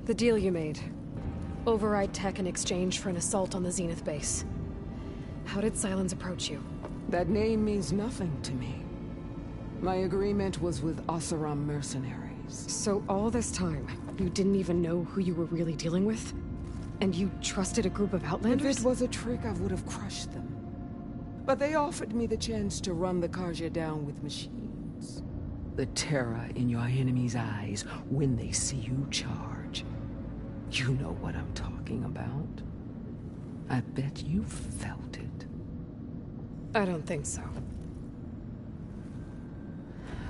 The deal you made. Override tech in exchange for an assault on the Zenith base. How did Sylens approach you? That name means nothing to me. My agreement was with Oseram mercenaries. So all this time, you didn't even know who you were really dealing with? And you trusted a group of Outlanders? If it was a trick, I would have crushed them. But they offered me the chance to run the Karja down with machines. The terror in your enemy's eyes when they see you charge. You know what I'm talking about. I bet you felt it. I don't think so.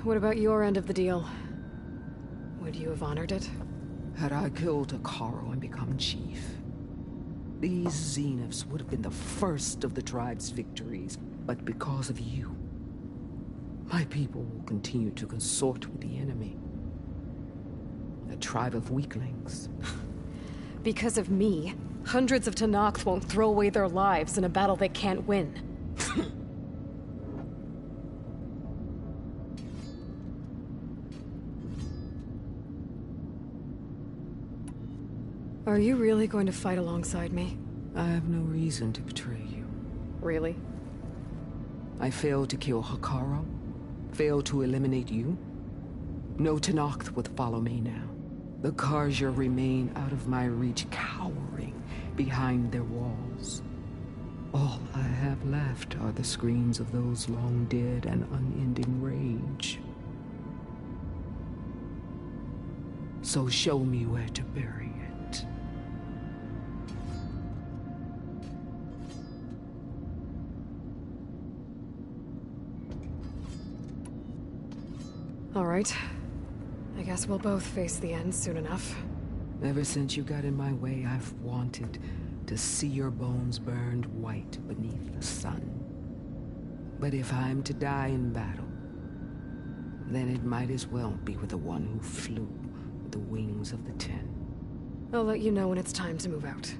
What about your end of the deal? Would you have honored it? Had I killed Hekarro and become chief, these Zeniths would have been the first of the tribe's victories. But because of you, my people will continue to consort with the enemy. A tribe of weaklings. Because of me, hundreds of Tenakth won't throw away their lives in a battle they can't win. Are you really going to fight alongside me? I have no reason to betray you. Really? I failed to kill Hekarro, failed to eliminate you. No Tenakth would follow me now. The Karja remain out of my reach, cowering behind their walls. All I have left are the screams of those long dead and unending rage. So show me where to bury it. All right. I guess we'll both face the end soon enough. Ever since you got in my way, I've wanted to see your bones burned white beneath the sun. But if I'm to die in battle, then it might as well be with the one who flew with the wings of the Ten. I'll let you know when it's time to move out.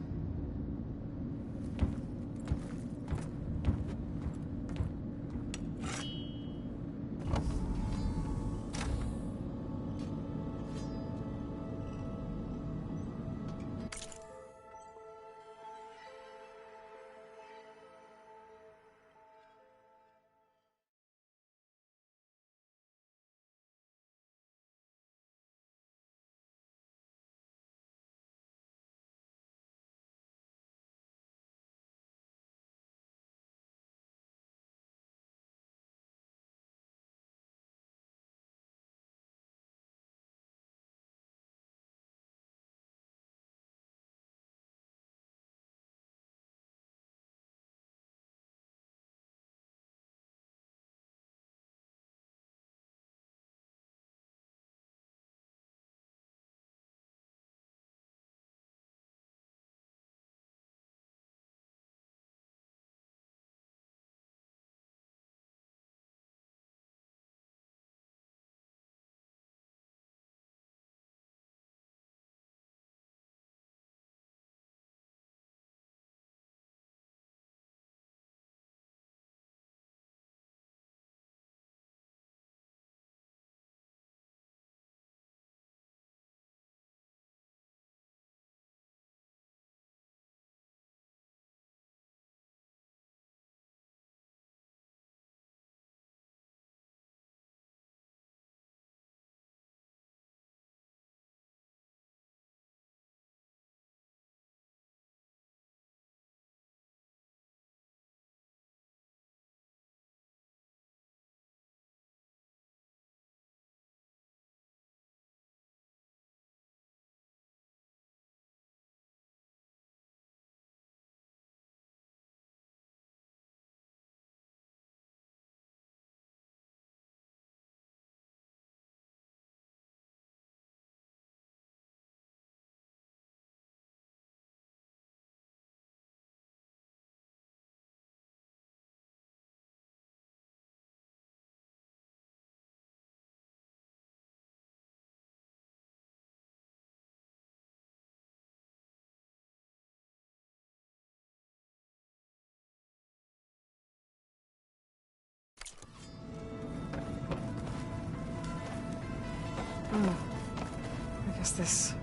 Guess this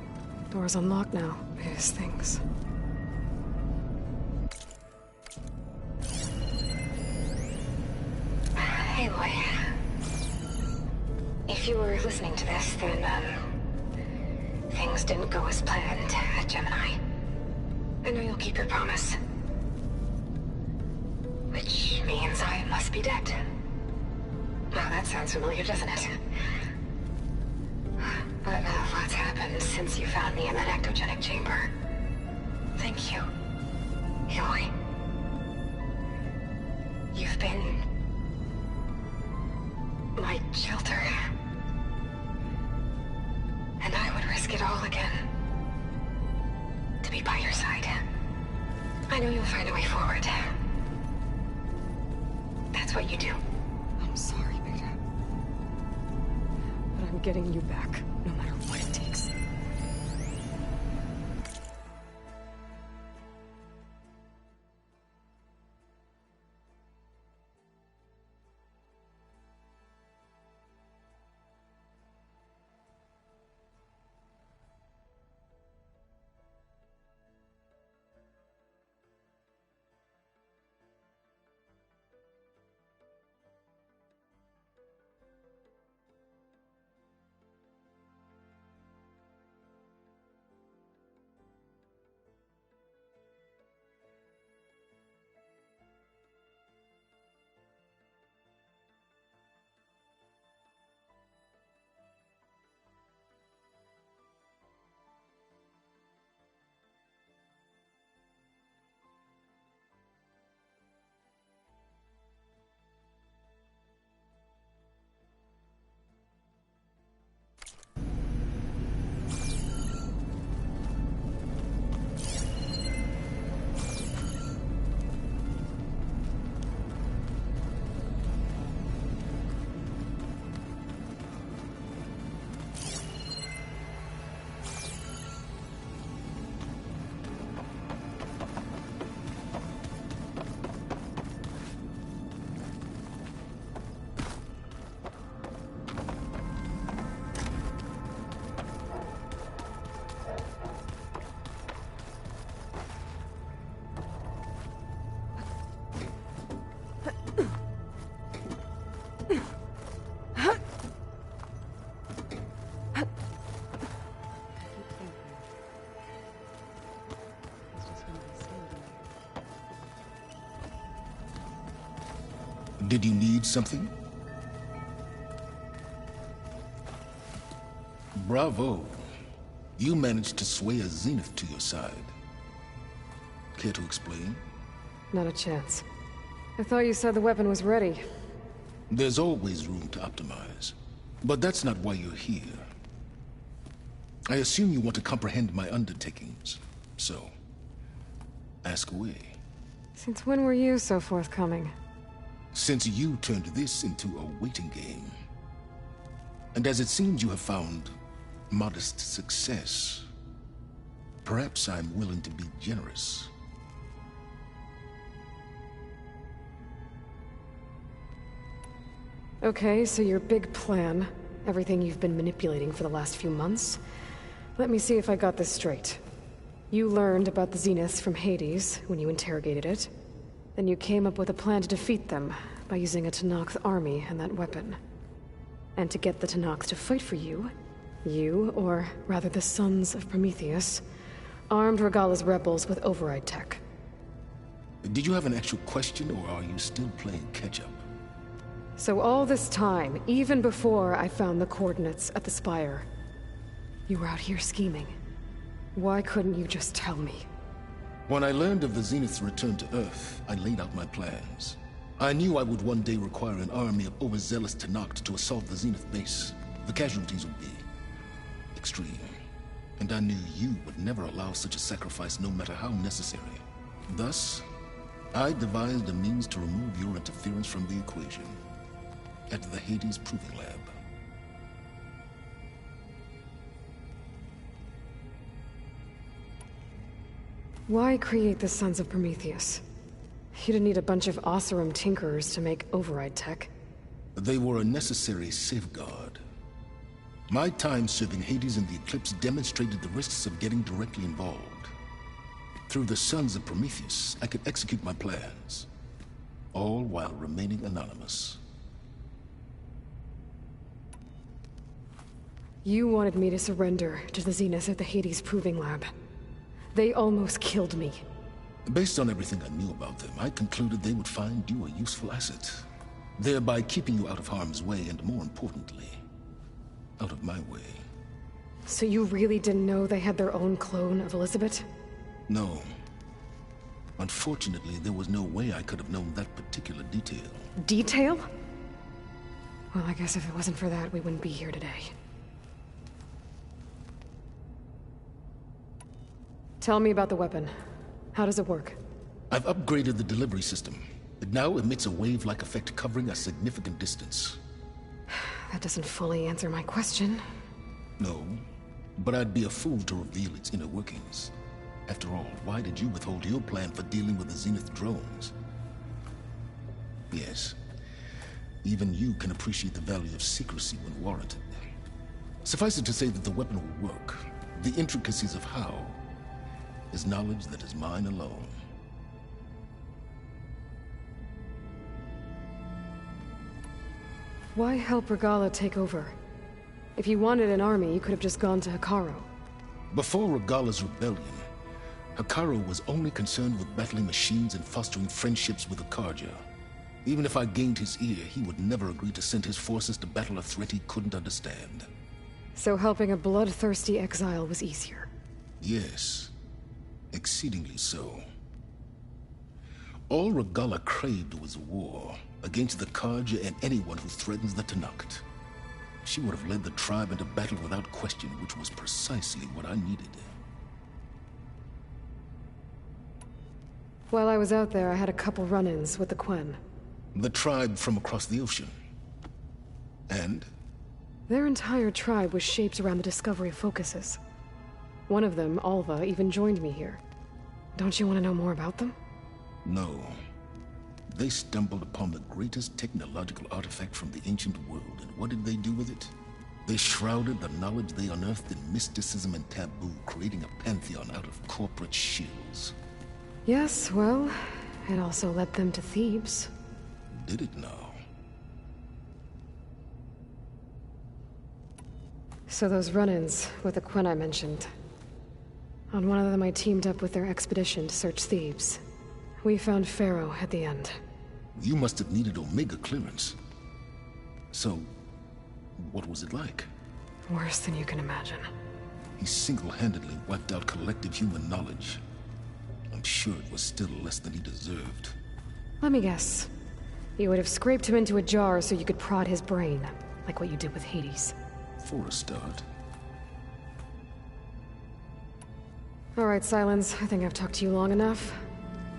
door's unlocked now. His things. Hey, Aloy. If you were listening to this, then, things didn't go as planned at Gemini. I know you'll keep your promise. Which means I must be dead. Well, that sounds familiar, doesn't it? But lots happened since you found me in that ectogenic chamber. Thank you, Aloy. You've been my shelter. And I would risk it all again to be by your side. I know you'll find a way forward. That's what you do. I'm sorry, Beta. But I'm getting you back, no matter what it takes. Did you need something? Bravo. You managed to sway a Zenith to your side. Care to explain? Not a chance. I thought you said the weapon was ready. There's always room to optimize. But that's not why you're here. I assume you want to comprehend my undertakings. So, ask away. Since when were you so forthcoming? Since you turned this into a waiting game. And as it seems you have found modest success, perhaps I'm willing to be generous. Okay, so your big plan, everything you've been manipulating for the last few months. Let me see if I got this straight. You learned about the Zeniths from Hades when you interrogated it. Then you came up with a plan to defeat them by using a Tenakth army and that weapon. And to get the Tenakth to fight for you, or rather the Sons of Prometheus, armed Regalla's rebels with override tech. Did you have an actual question, or are you still playing catch-up? So all this time, even before I found the coordinates at the Spire, you were out here scheming. Why couldn't you just tell me? When I learned of the Zenith's return to Earth, I laid out my plans. I knew I would one day require an army of overzealous Tenakth to assault the Zenith base. The casualties would be extreme. And I knew you would never allow such a sacrifice, no matter how necessary. Thus, I devised a means to remove your interference from the equation at the Hades Proving Lab. Why create the Sons of Prometheus? You didn't need a bunch of Oseram tinkerers to make override tech. They were a necessary safeguard. My time serving Hades in the Eclipse demonstrated the risks of getting directly involved. Through the Sons of Prometheus, I could execute my plans, all while remaining anonymous. You wanted me to surrender to the Zenith at the Hades Proving Lab. They almost killed me. Based on everything I knew about them, I concluded they would find you a useful asset, thereby keeping you out of harm's way and, more importantly, out of my way. So you really didn't know they had their own clone of Elizabeth? No. Unfortunately, there was no way I could have known that particular detail. Detail? Well, I guess if it wasn't for that, we wouldn't be here today. Tell me about the weapon. How does it work? I've upgraded the delivery system. It now emits a wave-like effect covering a significant distance. That doesn't fully answer my question. No, but I'd be a fool to reveal its inner workings. After all, why did you withhold your plan for dealing with the Zenith drones? Yes, even you can appreciate the value of secrecy when warranted. Suffice it to say that the weapon will work. The intricacies of how is knowledge that is mine alone. Why help Regalla take over? If you wanted an army, you could have just gone to Hekarro. Before Regalla's rebellion, Hekarro was only concerned with battling machines and fostering friendships with the Carja. Even if I gained his ear, he would never agree to send his forces to battle a threat he couldn't understand. So helping a bloodthirsty exile was easier? Yes. Exceedingly so. All Regalla craved was war against the Carja and anyone who threatens the Tenakth. She would have led the tribe into battle without question, which was precisely what I needed. While I was out there, I had a couple run-ins with the Quen. The tribe from across the ocean. And? Their entire tribe was shaped around the discovery of focuses. One of them, Alva, even joined me here. Don't you want to know more about them? No. They stumbled upon the greatest technological artifact from the ancient world, and what did they do with it? They shrouded the knowledge they unearthed in mysticism and taboo, creating a pantheon out of corporate shills. Yes, well, it also led them to Thebes. Did it now? So those run-ins with the Quen I mentioned. On one of them I teamed up with their expedition to search Thebes. We found Pharaoh at the end. You must have needed Omega clearance. So, what was it like? Worse than you can imagine. He single-handedly wiped out collective human knowledge. I'm sure it was still less than he deserved. Let me guess. You would have scraped him into a jar so you could prod his brain, like what you did with Hades. For a start. All right, Silence. I think I've talked to you long enough.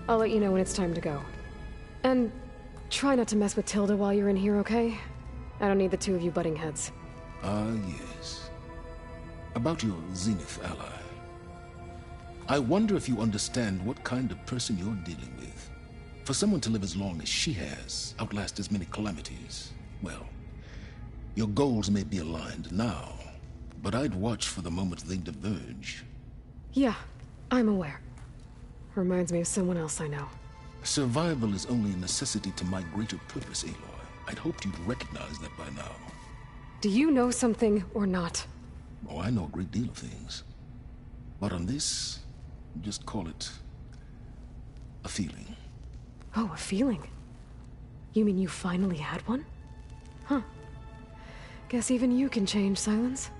I'll let you know when it's time to go. And try not to mess with Tilda while you're in here, okay? I don't need the two of you butting heads. Ah, yes. About your Zenith ally. I wonder if you understand what kind of person you're dealing with. For someone to live as long as she has, outlast as many calamities, well, your goals may be aligned now, but I'd watch for the moment they diverge. Yeah, I'm aware. Reminds me of someone else I know. Survival is only a necessity to my greater purpose, Aloy. I'd hoped you'd recognize that by now. Do you know something or not? Oh, I know a great deal of things. But on this, just call it a feeling. Oh, a feeling? You mean you finally had one? Huh. Guess even you can change, Silence.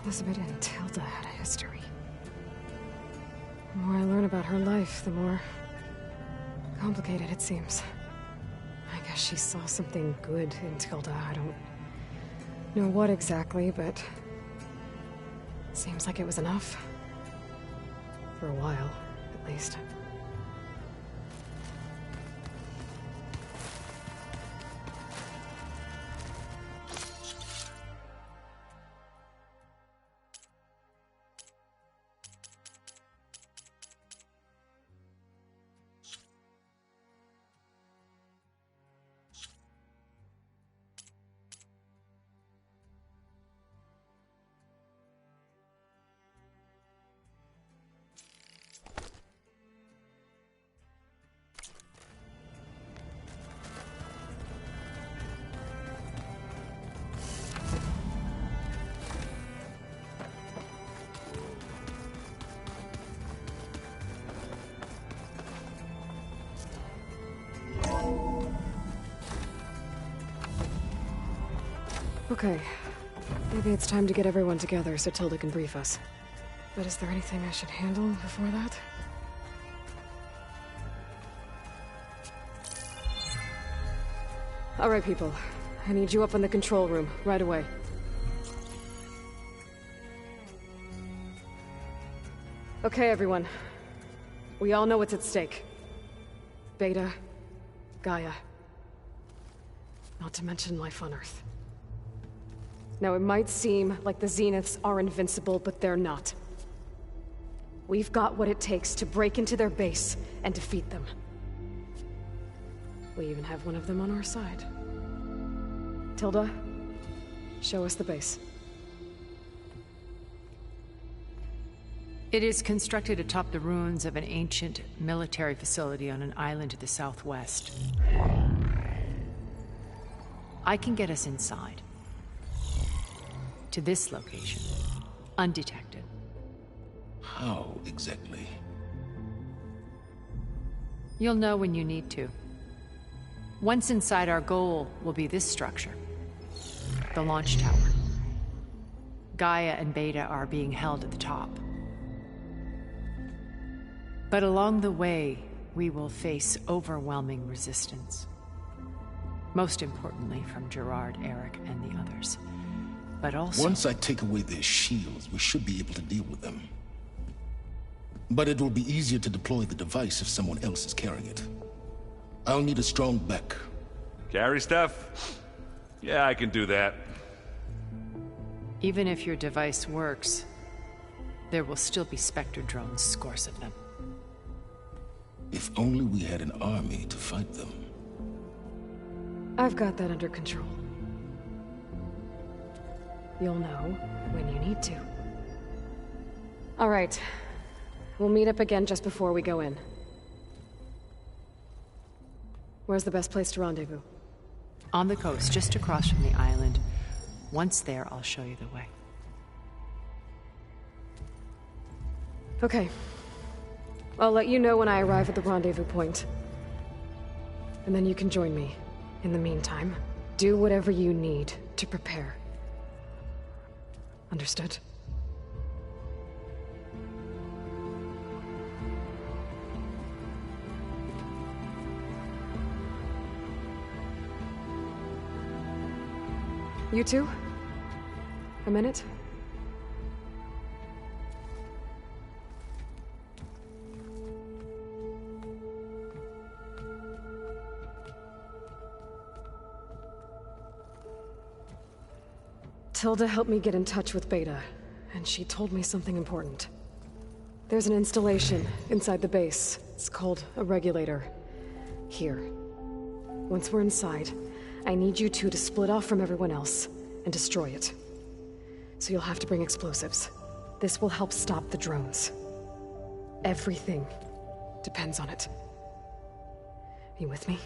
Elizabeth and Tilda had a history. The more I learn about her life, the more complicated it seems. guess she saw something good in Tilda. I don't know what exactly, but seems like it was enough. For a while, at least. Okay. Maybe it's time to get everyone together so Tilda can brief us. But is there anything I should handle before that? Alright, people. I need you up in the control room, right away. Okay, everyone. We all know what's at stake. Beta, Gaia. Not to mention life on Earth. Now, it might seem like the Zeniths are invincible, but they're not. We've got what it takes to break into their base and defeat them. We even have one of them on our side. Tilda, show us the base. It is constructed atop the ruins of an ancient military facility on an island to the southwest. I can get us inside. To this location, undetected. How exactly? You'll know when you need to. Once inside, our goal will be this structure. The launch tower. Gaia and Beta are being held at the top. But along the way, we will face overwhelming resistance. Most importantly from Gerard, Eric, and the others. But also... Once I take away their shields, we should be able to deal with them. But it will be easier to deploy the device if someone else is carrying it. I'll need a strong back. Carry stuff? Yeah, I can do that. Even if your device works, there will still be Spectre drones, scores of them. If only we had an army to fight them. I've got that under control. You'll know when you need to. All right. We'll meet up again just before we go in. Where's the best place to rendezvous? On the coast, just across from the island. Once there, I'll show you the way. Okay. I'll let you know when I arrive at the rendezvous point. And then you can join me. In the meantime, do whatever you need to prepare. Understood? You two? A minute? Tilda helped me get in touch with Beta, and she told me something important. There's an installation inside the base. It's called a regulator. Here. Once we're inside, I need you two to split off from everyone else and destroy it. So you'll have to bring explosives. This will help stop the drones. Everything depends on it. You with me?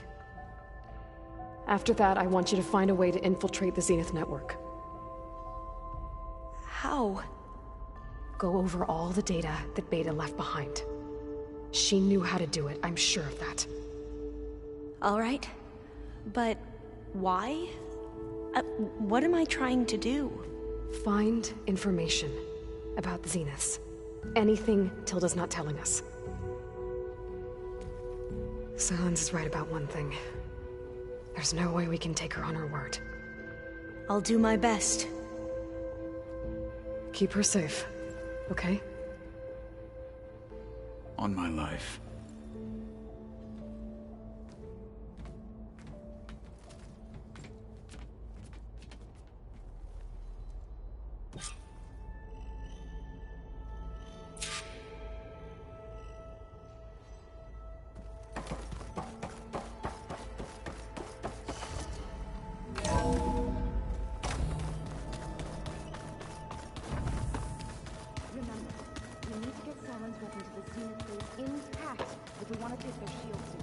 After that, I want you to find a way to infiltrate the Zenith network. How? Go over all the data that Beta left behind. She knew how to do it, I'm sure of that. All right. But why? What am I trying to do? Find information about the Zeniths. Anything Tilda's not telling us. Silence is right about one thing. There's no way we can take her on her word. I'll do my best. Keep her safe, okay? On my life.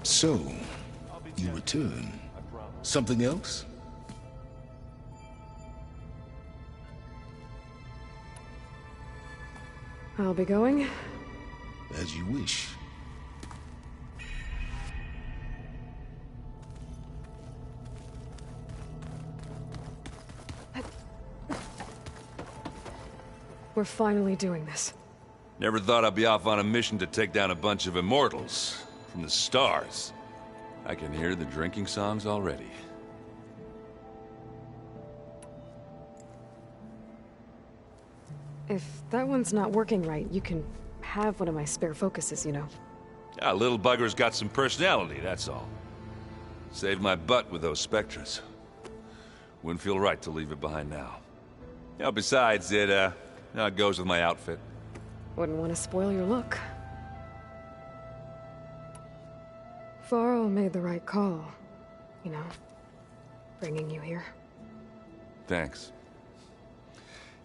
So, you return. Something else? I'll be going. As you wish. We're finally doing this. Never thought I'd be off on a mission to take down a bunch of immortals from the stars. I can hear the drinking songs already. If that one's not working right, you can have one of my spare focuses, you know. Yeah, little bugger's got some personality, that's all. Saved my butt with those Spectres. Wouldn't feel right to leave it behind now. You know, besides, it goes with my outfit. Wouldn't want to spoil your look. Varl made the right call. You know, bringing you here. Thanks.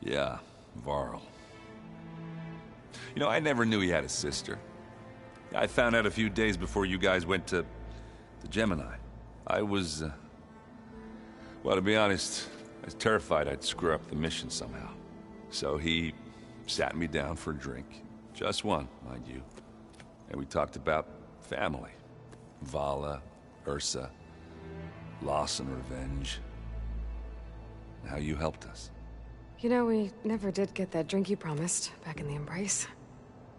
Yeah, Varl. You know, I never knew he had a sister. I found out a few days before you guys went to Gemini. I was, well, to be honest, I was terrified I'd screw up the mission somehow. So he sat me down for a drink. Just one, mind you. And we talked about family. Vala, Ursa, loss and revenge. How you helped us. You know, we never did get that drink you promised back in the Embrace.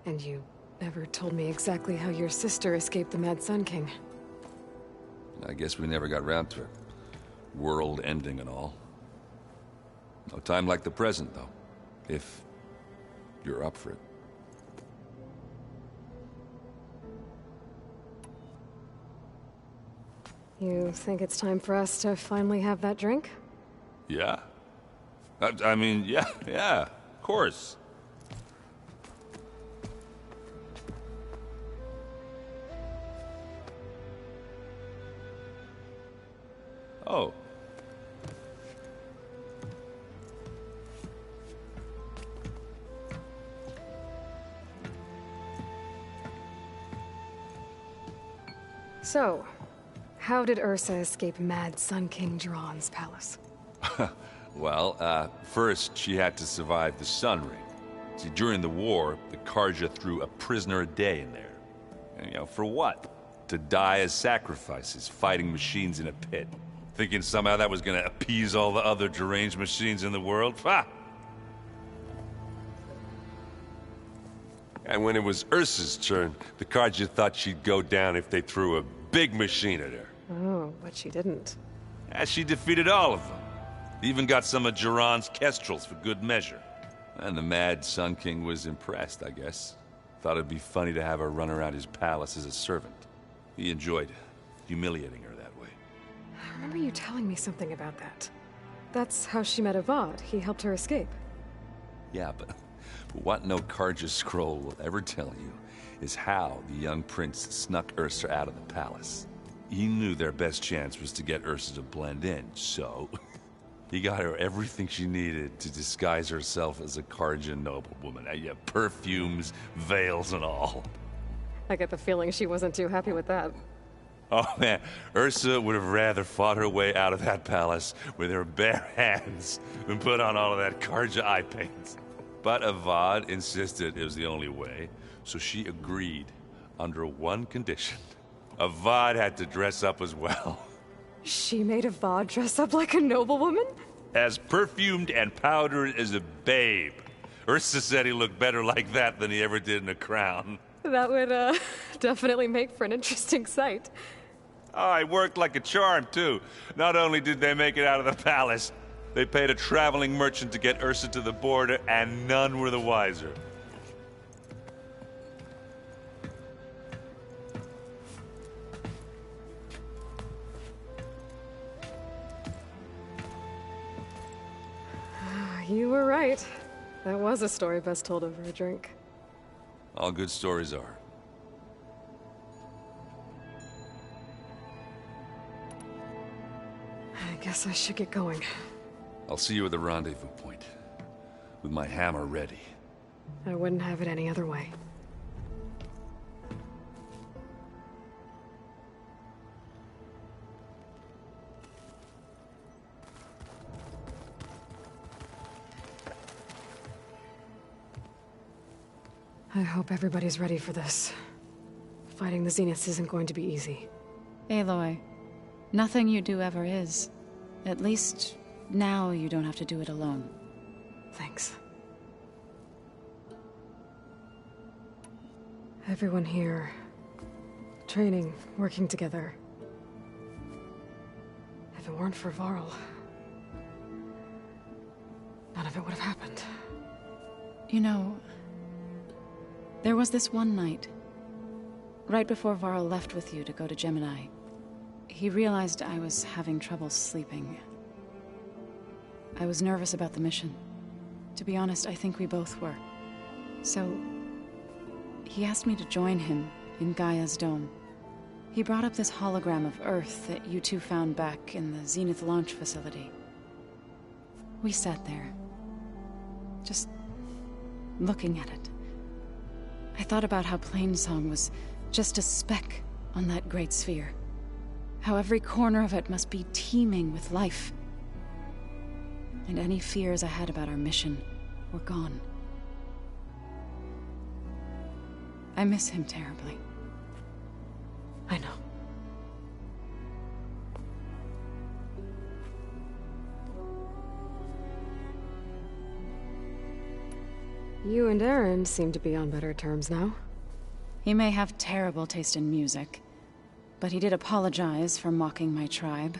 And you never told me exactly how your sister escaped the Mad Sun King. I guess we never got round to it. World ending and all. No time like the present, though. If you're up for it. You think it's time for us to finally have that drink? Yeah? I mean, yeah, of course. Oh. So, how did Ursa escape Mad Sun King Jiran's palace? Well, first she had to survive the Sun Ring. See, during the war, the Carja threw a prisoner a day in there. And, you know, for what? To die as sacrifices, fighting machines in a pit. Thinking somehow that was gonna appease all the other deranged machines in the world? Ha! And when it was Ursa's turn, the Carja thought she'd go down if they threw a big machine at her. Oh, but she didn't. And she defeated all of them. Even got some of Jiran's kestrels for good measure. And the Mad Sun King was impressed, I guess. Thought it'd be funny to have her run around his palace as a servant. He enjoyed humiliating her that way. I remember you telling me something about that. That's how she met Avad. He helped her escape. Yeah, but what no Carja scroll will ever tell you is how the young prince snuck Ursa out of the palace. He knew their best chance was to get Ursa to blend in, so he got her everything she needed to disguise herself as a Carja noblewoman. Yeah, perfumes, veils, and all. I get the feeling she wasn't too happy with that. Oh man, Ursa would have rather fought her way out of that palace with her bare hands than put on all of that Carja eye paint. But Avad insisted it was the only way, so she agreed under one condition. Avad had to dress up as well. She made Avad dress up like a noblewoman? As perfumed and powdered as a babe. Ursa said he looked better like that than he ever did in a crown. That would, definitely make for an interesting sight. Oh, it worked like a charm, too. Not only did they make it out of the palace, they paid a traveling merchant to get Ursa to the border, and none were the wiser. You were right. That was a story best told over a drink. All good stories are. I guess I should get going. I'll see you at the rendezvous point, with my hammer ready. I wouldn't have it any other way. I hope everybody's ready for this. Fighting the Zeniths isn't going to be easy. Aloy, nothing you do ever is. At least, now you don't have to do it alone. Thanks. Everyone here, training, working together. If it weren't for Varl, none of it would have happened. You know, there was this one night, right before Varl left with you to go to Gemini. He realized I was having trouble sleeping. I was nervous about the mission. To be honest, I think we both were. So, he asked me to join him in Gaia's dome. He brought up this hologram of Earth that you two found back in the Zenith launch facility. We sat there, just looking at it. I thought about how Plainsong was just a speck on that great sphere. How every corner of it must be teeming with life. And any fears I had about our mission were gone. I miss him terribly. I know. You and Aaron seem to be on better terms now. He may have terrible taste in music, but he did apologize for mocking my tribe.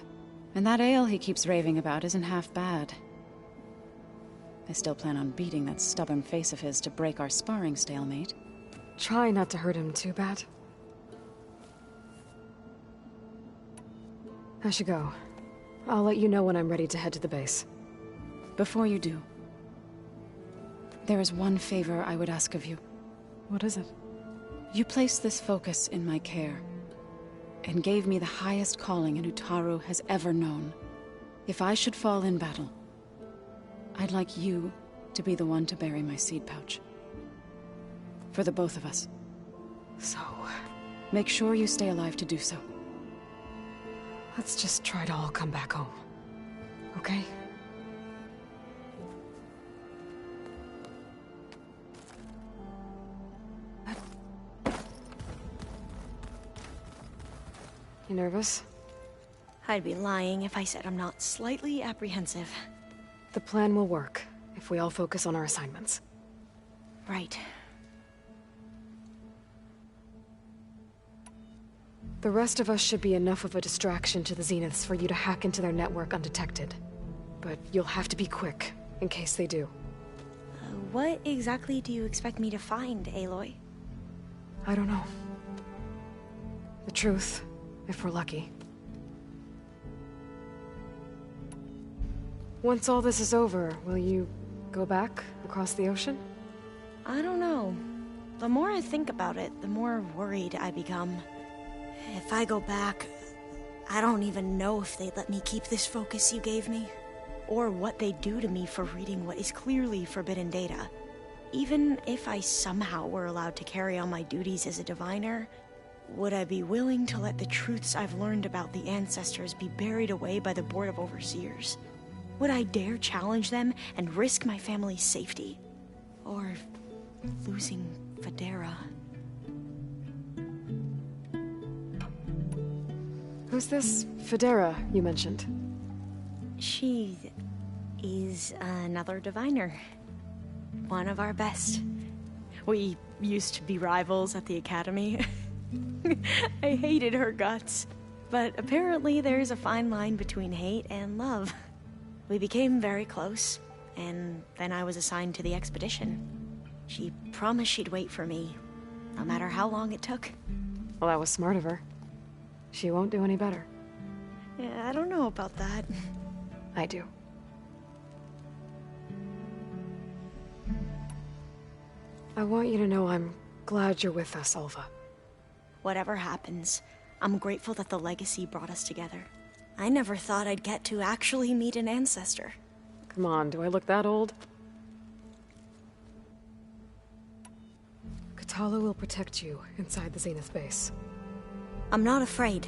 And that ale he keeps raving about isn't half bad. I still plan on beating that stubborn face of his to break our sparring stalemate. Try not to hurt him too bad. I should go. I'll let you know when I'm ready to head to the base. Before you do, there is one favor I would ask of you. What is it? You placed this focus in my care, and gave me the highest calling an Utaru has ever known. If I should fall in battle, I'd like you to be the one to bury my seed pouch. For the both of us. So, make sure you stay alive to do so. Let's just try to all come back home. Okay? You nervous? I'd be lying if I said I'm not slightly apprehensive. The plan will work, if we all focus on our assignments. Right. The rest of us should be enough of a distraction to the Zeniths for you to hack into their network undetected. But you'll have to be quick, in case they do. What exactly do you expect me to find, Aloy? I don't know. The truth, if we're lucky. Once all this is over, will you go back across the ocean? I don't know. The more I think about it, the more worried I become. If I go back, I don't even know if they'd let me keep this focus you gave me, or what they'd do to me for reading what is clearly forbidden data. Even if I somehow were allowed to carry on my duties as a diviner, would I be willing to let the truths I've learned about the ancestors be buried away by the Board of Overseers? Would I dare challenge them and risk my family's safety? Or losing Federa? Who's this Federa you mentioned? She is another diviner. One of our best. We used to be rivals at the academy. I hated her guts. But apparently there's a fine line between hate and love. We became very close, and then I was assigned to the expedition. She promised she'd wait for me, no matter how long it took. Well, that was smart of her. She won't do any better. Yeah, I don't know about that. I do. I want you to know I'm glad you're with us, Alva. Whatever happens, I'm grateful that the legacy brought us together. I never thought I'd get to actually meet an ancestor. Come on, do I look that old? Katala will protect you inside the Zenith base. I'm not afraid.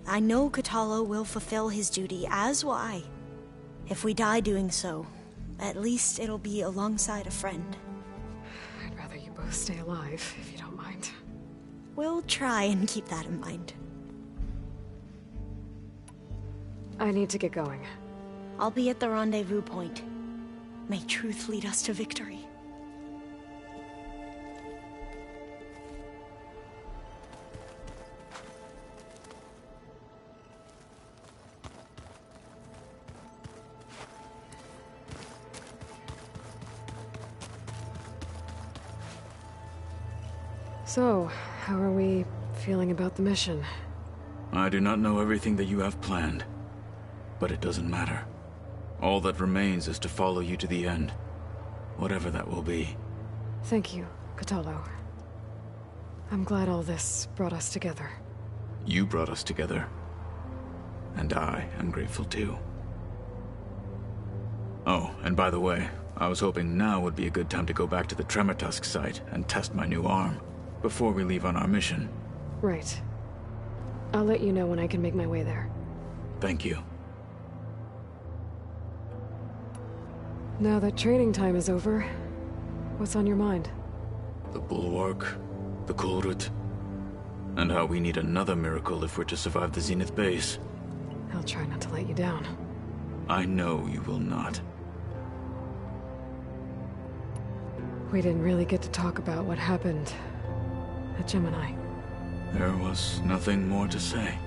I know Katala will fulfill his duty, as will I. If we die doing so, at least it'll be alongside a friend. I'd rather you both stay alive, if you don't mind. We'll try and keep that in mind. I need to get going. I'll be at the rendezvous point. May truth lead us to victory. So, how are we feeling about the mission? I do not know everything that you have planned, but it doesn't matter. All that remains is to follow you to the end, whatever that will be. Thank you, Kotallo. I'm glad all this brought us together. You brought us together, and I am grateful too. Oh, and by the way, I was hoping now would be a good time to go back to the Tremortusk site and test my new arm, before we leave on our mission. Right. I'll let you know when I can make my way there. Thank you. Now that training time is over, what's on your mind? The Bulwark, the Kulrut, and how we need another miracle if we're to survive the Zenith base. I'll try not to let you down. I know you will not. We didn't really get to talk about what happened at Gemini. There was nothing more to say.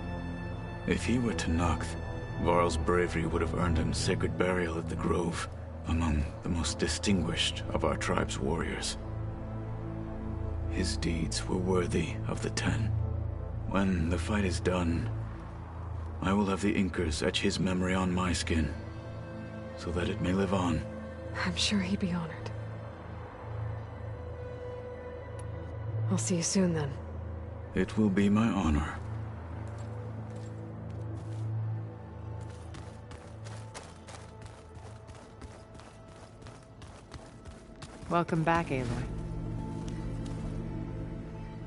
If he were Tenakth, Varl's bravery would have earned him sacred burial at the Grove, among the most distinguished of our tribe's warriors. His deeds were worthy of the Ten. When the fight is done, I will have the Inkers etch his memory on my skin, so that it may live on. I'm sure he'd be honored. I'll see you soon, then. It will be my honor. Welcome back, Aloy.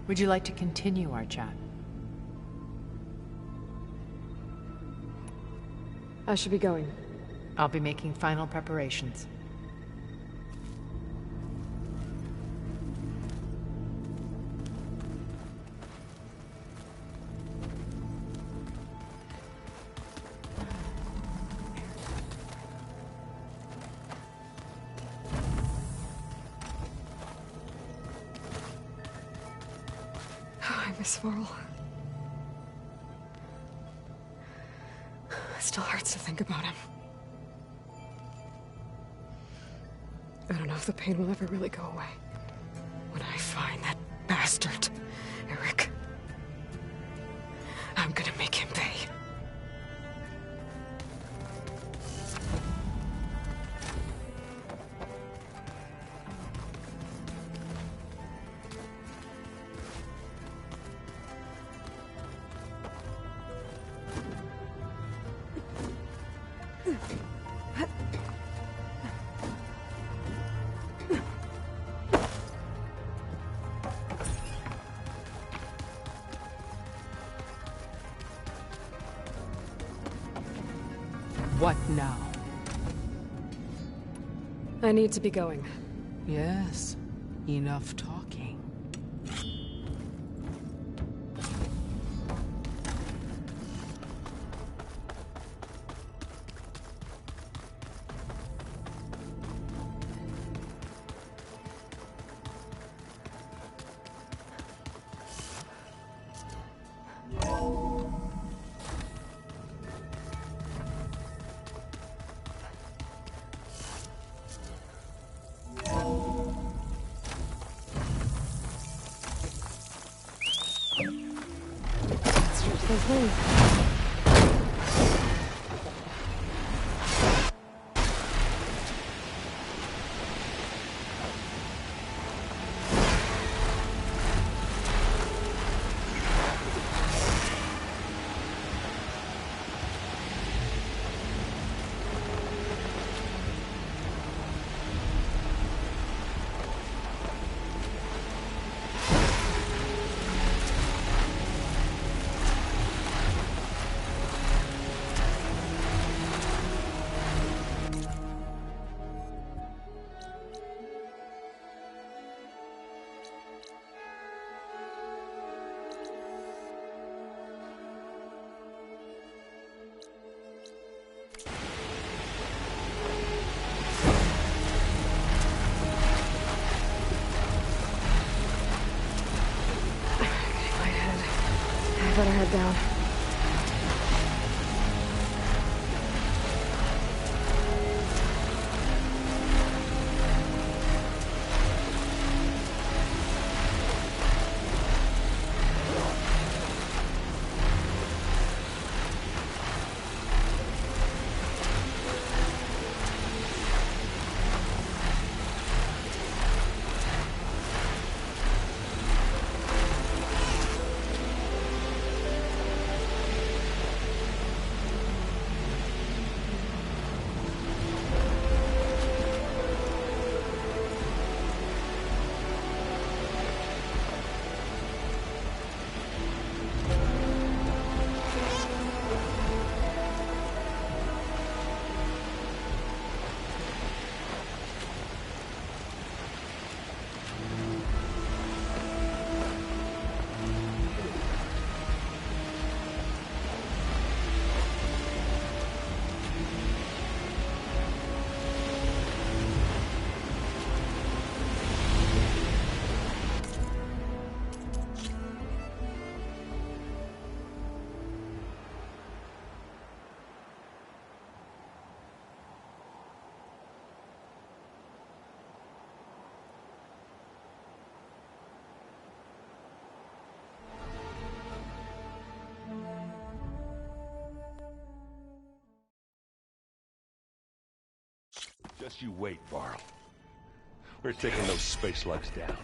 Would you like to continue our chat? I should be going. I'll be making final preparations. Miss Varl. It still hurts to think about him. I don't know if the pain will ever really go away. When I find that bastard, Eric, I'm gonna make him pay. What now? I need to be going. Yes, enough talking. sure thing. I better head down. Just you wait, Varl. We're taking those space slugs down.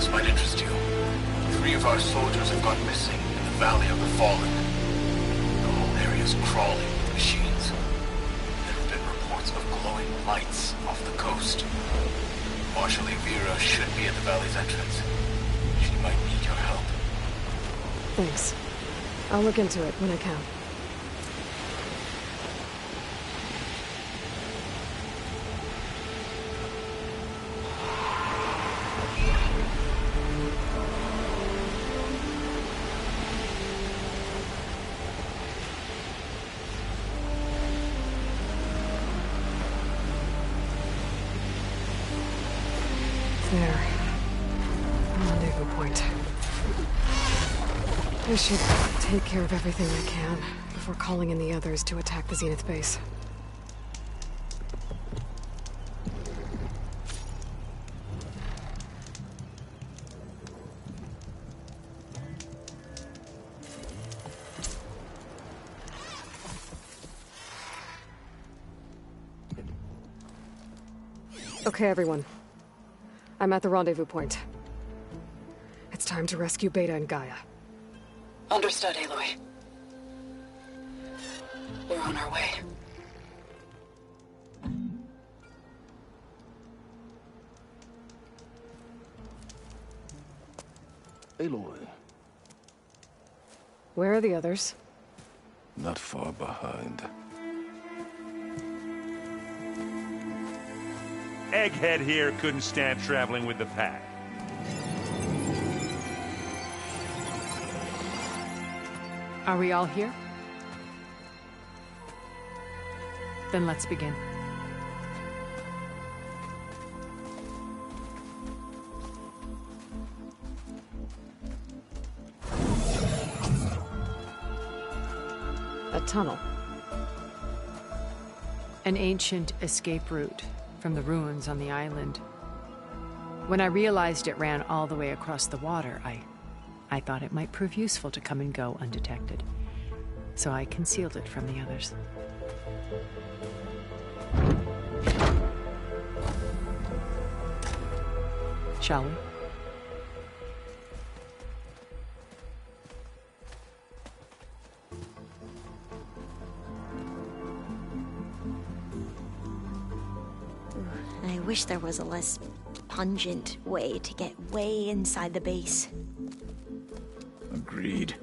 This might interest you. 3 of our soldiers have gone missing in the Valley of the Fallen. The whole area is crawling with machines. There have been reports of glowing lights off the coast. Marshal Evira should be at the valley's entrance. She might need your help. Thanks. I'll look into it when I can. There. Rendezvous point. I should take care of everything I can before calling in the others to attack the Zenith base. Okay, everyone. I'm at the rendezvous point. It's time to rescue Beta and Gaia. Understood, Aloy. We're on our way. Aloy. Where are the others? Not far behind. Egghead here couldn't stand traveling with the pack. Are we all here? Then let's begin. A tunnel. An ancient escape route from the ruins on the island. When I realized it ran all the way across the water, I thought it might prove useful to come and go undetected. So I concealed it from the others. Shall we? I wish there was a less pungent way to get way inside the base. Agreed.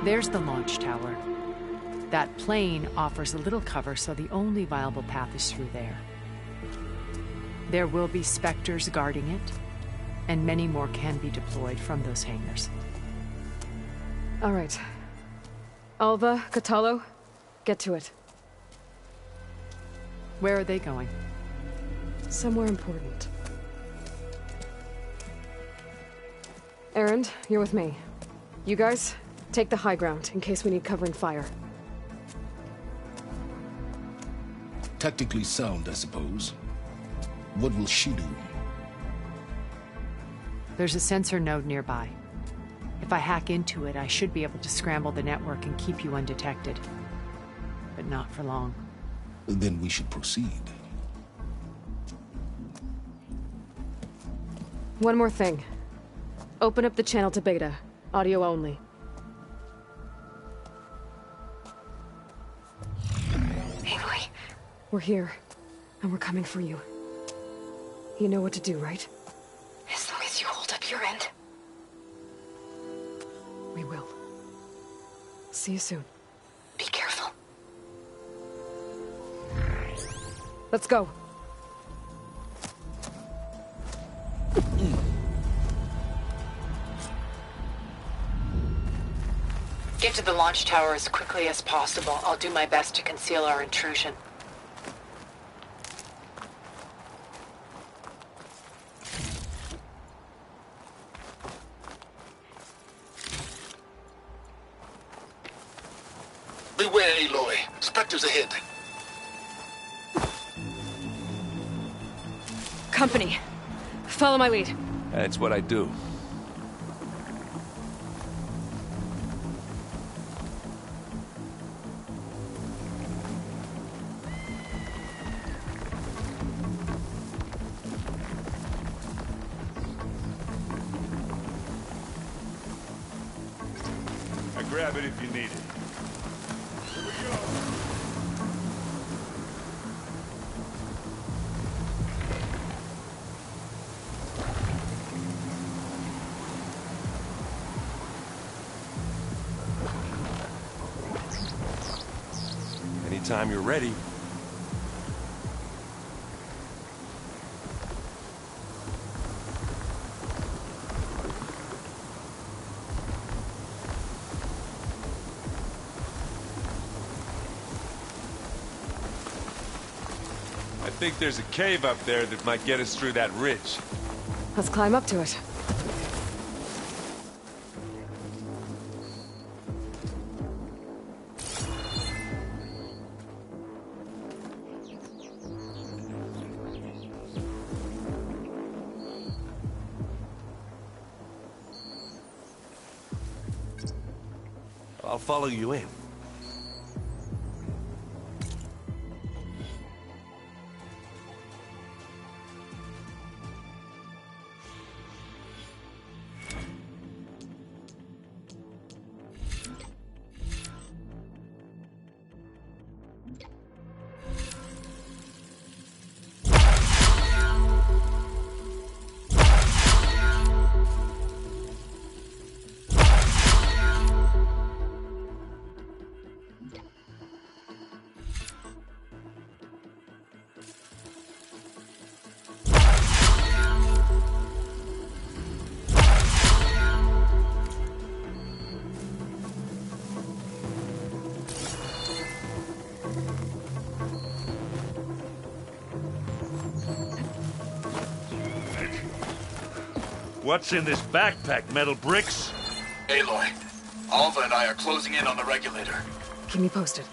There's the launch tower. That plane offers a little cover, so the only viable path is through there. There will be Spectres guarding it, and many more can be deployed from those hangars. All right. Alva, Kotallo, get to it. Where are they going? Somewhere important. Erend, you're with me. You guys, take the high ground in case we need covering fire. Tactically sound, I suppose. What will she do? There's a sensor node nearby. If I hack into it, I should be able to scramble the network and keep you undetected. But not for long. Then we should proceed. One more thing. Open up the channel to Beta. Audio only. Aloy. We're here, and we're coming for you. You know what to do, right? As long as you hold up your end. We will. See you soon. Be careful. Let's go. Get to the launch tower as quickly as possible. I'll do my best to conceal our intrusion. Beware, Aloy. Spectres ahead. Company. Follow my lead. That's what I do. Grab it if you need it. Here we go. Anytime you're ready. I think there's a cave up there that might get us through that ridge. Let's climb up to it. I'll follow you in. What's in this backpack, metal bricks? Aloy, Alva and I are closing in on the regulator. Keep me posted.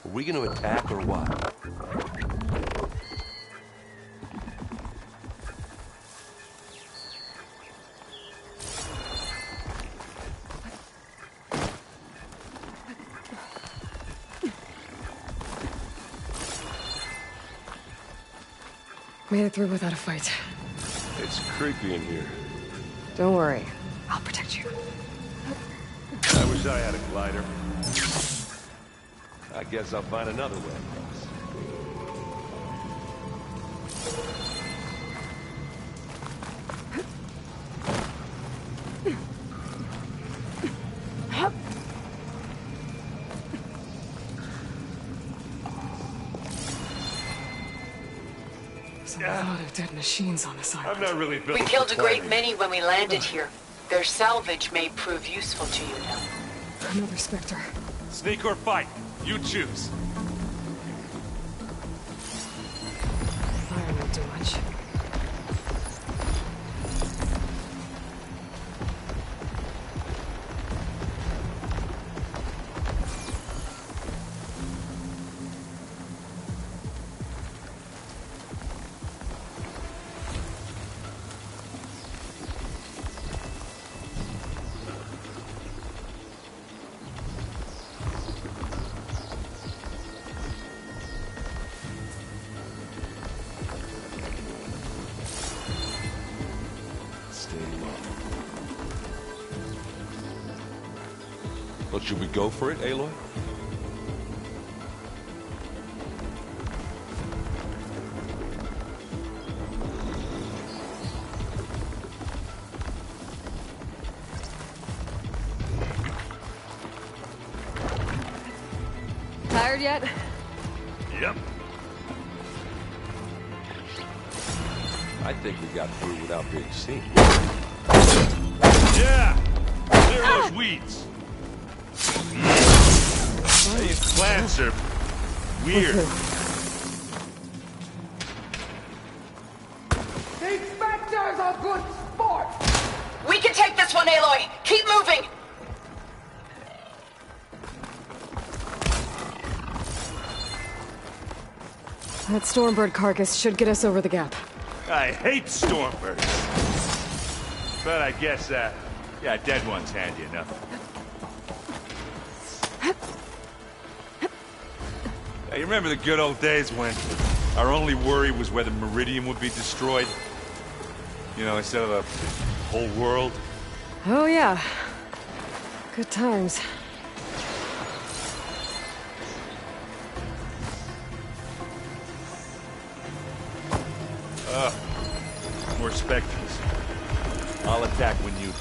Are we gonna attack or what? Made it through without a fight. It's creepy in here. Don't worry. I'll protect you. I wish I had a glider. I guess I'll find another way across. There's a lot of dead machines on this island. I'm not really built We for killed a great climbing. many when we landed here. Their salvage may prove useful to you now. Another Spectre. Sneak or fight, you choose. Fire won't do much. Well, should we go for it, Aloy? Tired yet? Yep. I think we got through without being seen. Yeah! Clear those weeds! These plants are weird. These Spectres are good sport! We can take this one, Aloy! Keep moving! That Stormbird carcass should get us over the gap. I hate Stormbirds. But I guess, yeah, dead one's handy enough. Hey, you remember the good old days when our only worry was whether Meridian would be destroyed? You know, instead of the whole world? Oh yeah. Good times. More Spectres. I'll attack when you...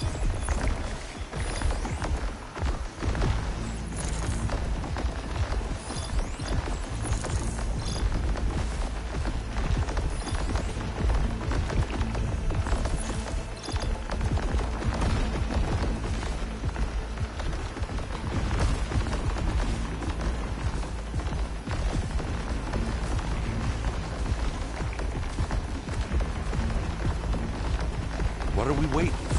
What are we waiting for?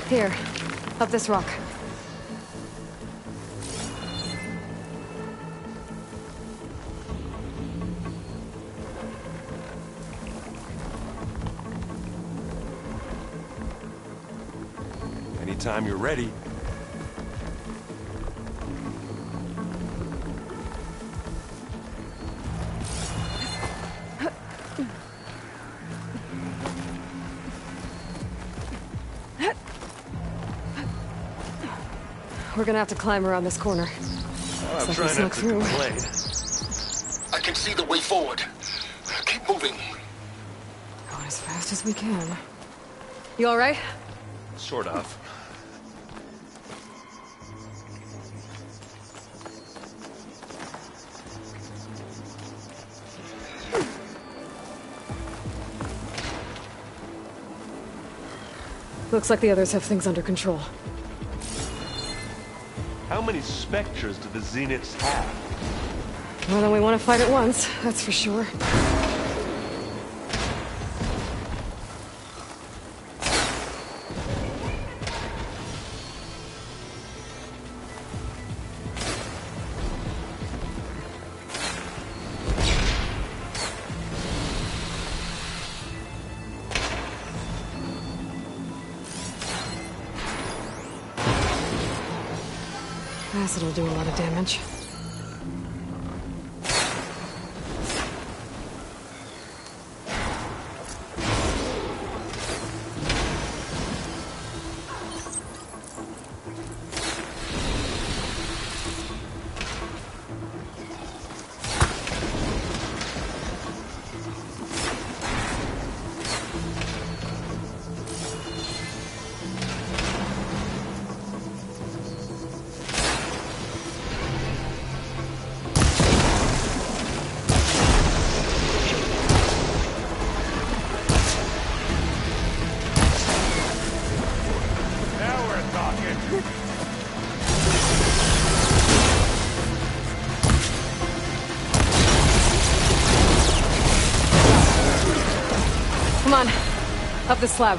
Here, up this rock. Anytime you're ready. We're gonna have to climb around this corner. I'm So trying not to through. complain. I can see the way forward. Keep moving. Going as fast as we can. You all right? Sort of. Looks like the others have things under control. How many Spectres do the Zeniths have? More than we want to fight at once, that's for sure. Acid'll do a lot of damage. Come on, up the slab.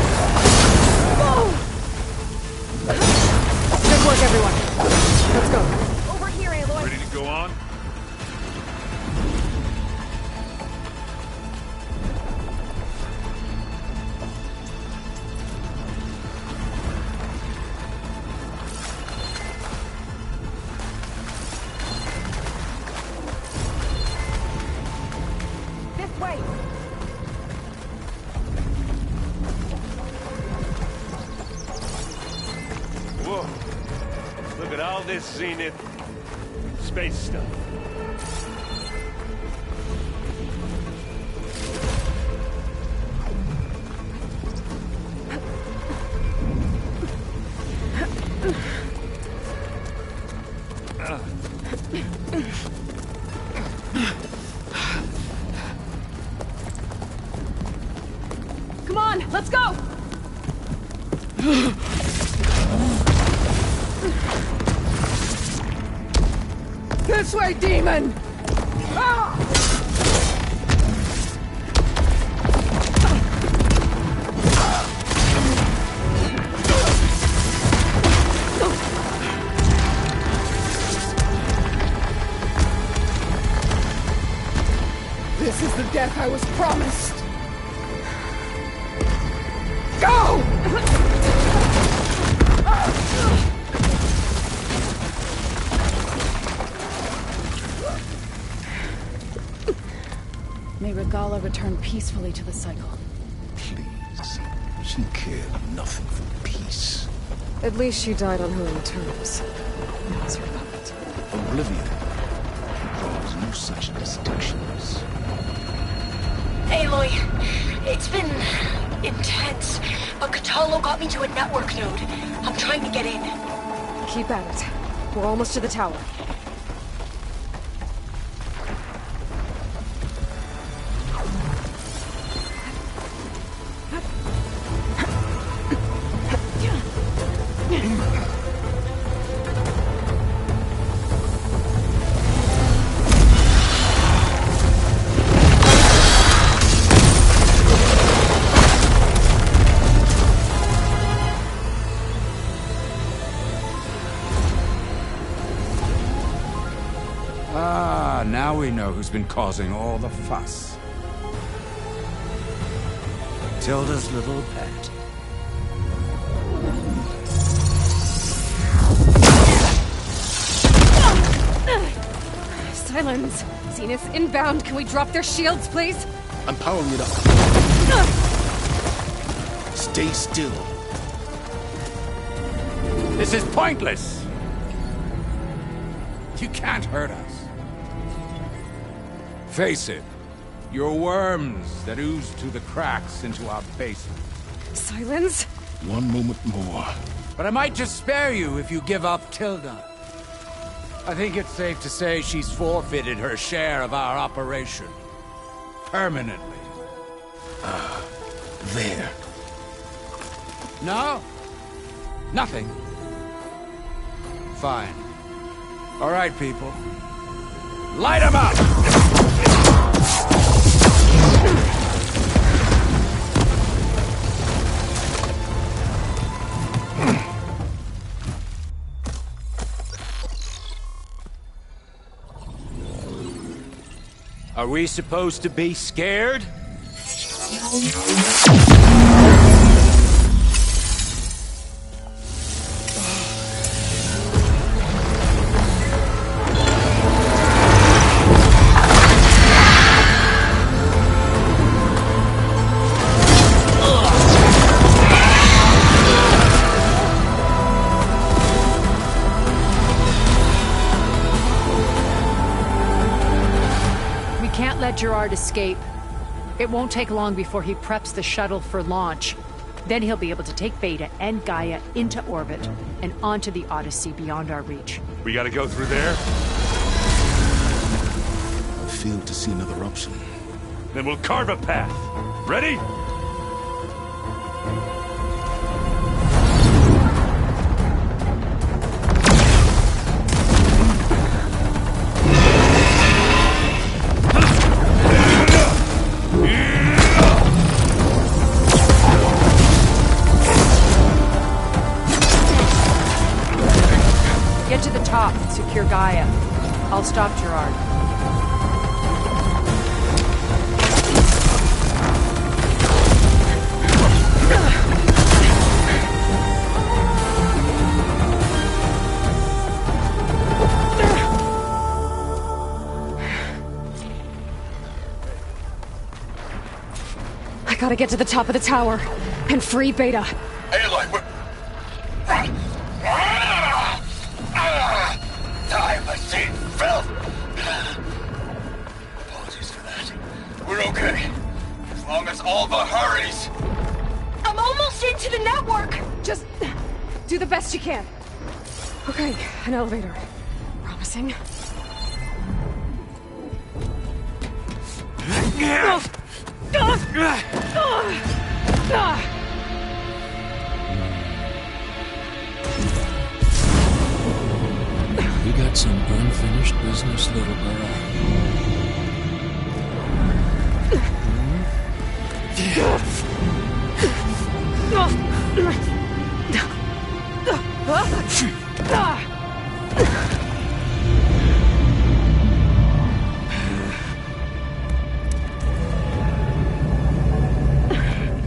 all this Zenith space stuff. Come on, let's go! This way, demon! Ah! This is the death I was promised! Go! May Regala return peacefully to the cycle. Please. She cared nothing for peace. At least she died on her own terms. As her puppet. Oblivion draws no such distinctions. Aloy, it's been intense, but Kotallo got me to a network node. I'm trying to get in. Keep at it. We're almost to the tower. Now we know who's been causing all the fuss. Tilda's little pet. Silence! Zenith inbound. Can we drop their shields, please? I'm powering it up. Stay still. This is pointless! You can't hurt us. Face it, you're worms that ooze through the cracks into our basement. Silence? One moment more. But I might just spare you if you give up Tilda. I think it's safe to say she's forfeited her share of our operation. Permanently. There. No? Nothing. Fine. All right, people. Light 'em up! Are we supposed to be scared? Let Gerard escape. It won't take long before he preps the shuttle for launch. Then he'll be able to take Beta and Gaia into orbit and onto the Odyssey beyond our reach. We gotta go through there? I fail to see another option. Then we'll carve a path. Ready? Get to the top and secure Gaia. I'll stop Gerard. I gotta get to the top of the tower and free Beta. Aloy, fell. Apologies for that. We're okay. As long as Alva hurries. I'm almost into the network! Just do the best you can. Okay, an elevator. Promising. You got some unfinished business, little girl.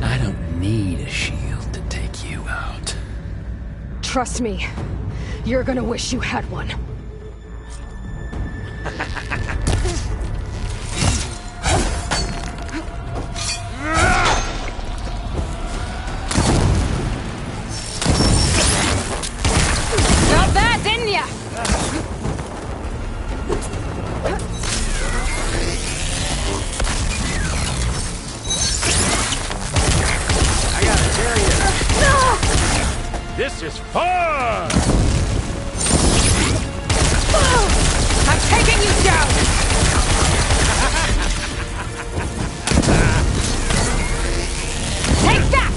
I don't need a shield to take you out. Trust me, you're gonna wish you had one. Got that, didn't ya? I gotta tell you, this is fun! I'm taking you down! Take that!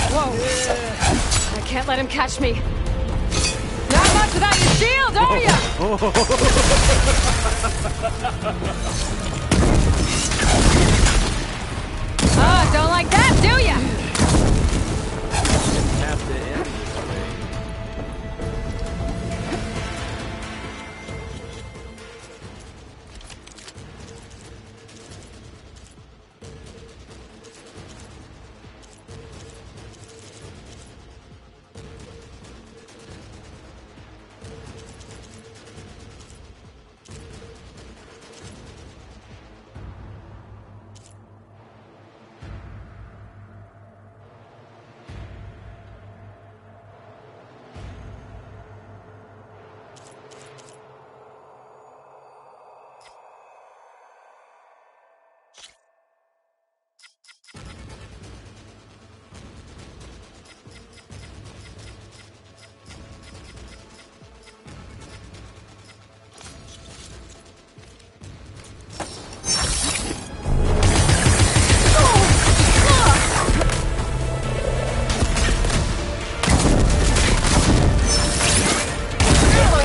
Whoa! I can't let him catch me. Not much without your shield, are ya? Ah, don't like that, do ya? Have to end this way.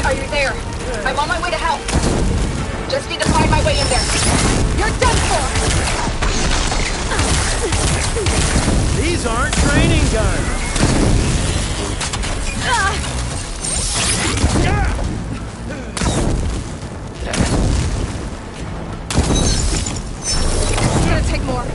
Are you there? I'm on my way to help. Just need to find my way in there. You're done for! These aren't training guns. It's gonna take more.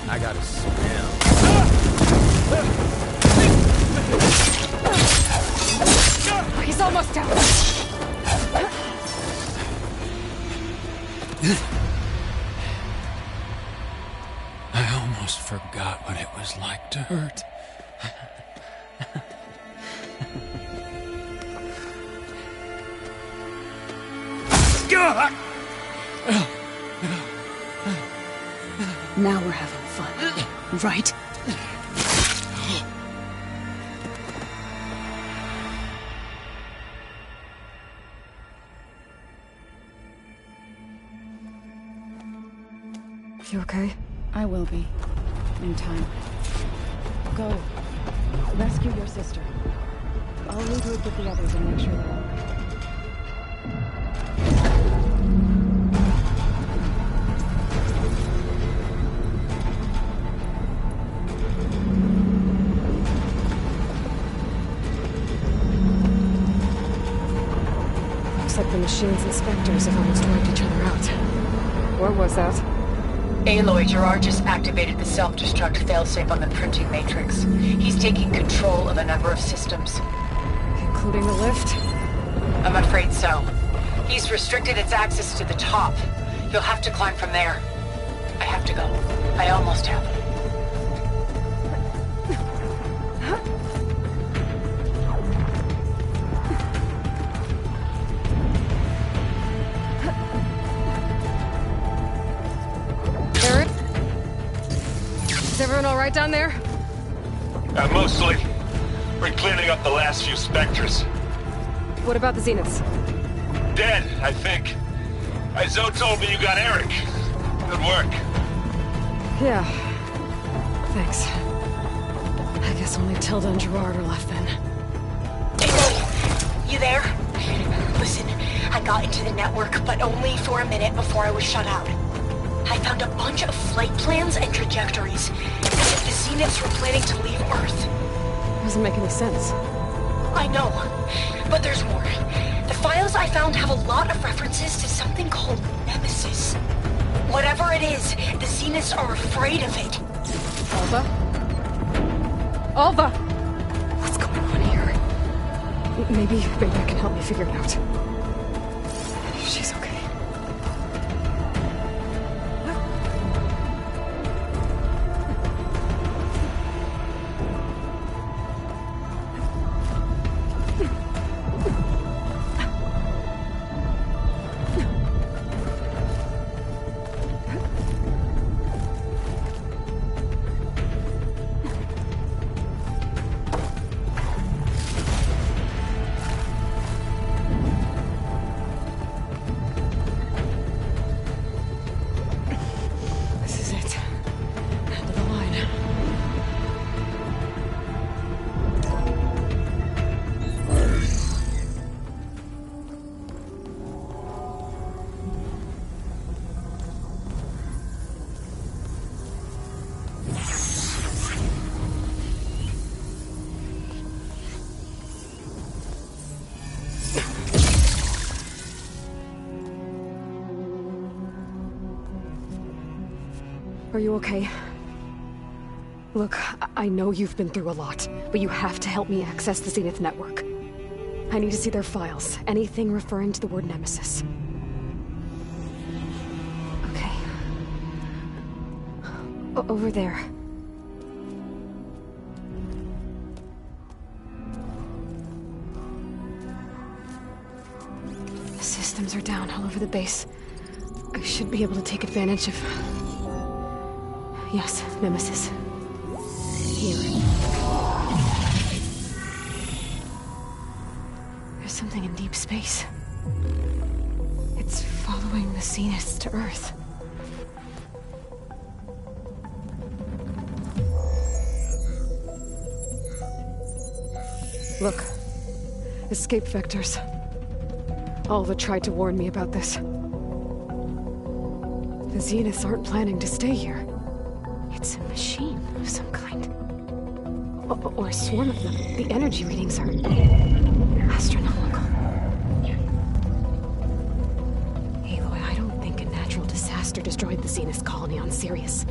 I gotta smell. He's almost down. I almost forgot what it was like to hurt. Now we're having fun, right? You okay? I will be. In time. Go. Rescue your sister. I'll regroup with the others and make sure they're all right. Looks like the machine's inspectors have almost wiped each other out. What was that? Aloy, Gerard just activated the self-destruct failsafe on the printing matrix. He's taking control of a number of systems. Including the lift? I'm afraid so. He's restricted its access to the top. You'll have to climb from there. I have to go. I almost have. Is everyone all right down there? Mostly. We're cleaning up the last few Spectres. What about the Zeniths? Dead, I think. Zoe told me you got Eric. Good work. Yeah. Thanks. I guess only Tilda and Gerard are left then. Aloy, you there? Listen, I got into the network, but only for a minute before I was shut out. I found a bunch of flight plans and trajectories. As if the Zeniths were planning to leave Earth. Doesn't make any sense. I know, but there's more. The files I found have a lot of references to something called Nemesis. Whatever it is, the Zeniths are afraid of it. Alva? Alva! What's going on here? Maybe Beta can help me figure it out. She's okay. Are you okay? Look, I know you've been through a lot, but you have to help me access the Zenith network. I need to see their files, anything referring to the word Nemesis. Okay. Over there. The systems are down all over the base. I should be able to take advantage of... Yes, Nemesis. Here. There's something in deep space. It's following the Zeniths to Earth. Look. Escape vectors. Alva tried to warn me about this. The Zeniths aren't planning to stay here. It's a machine of some kind. Or a swarm of them. The energy readings are... astronomical. Aloy, I don't think a natural disaster destroyed the Zenith colony on Sirius.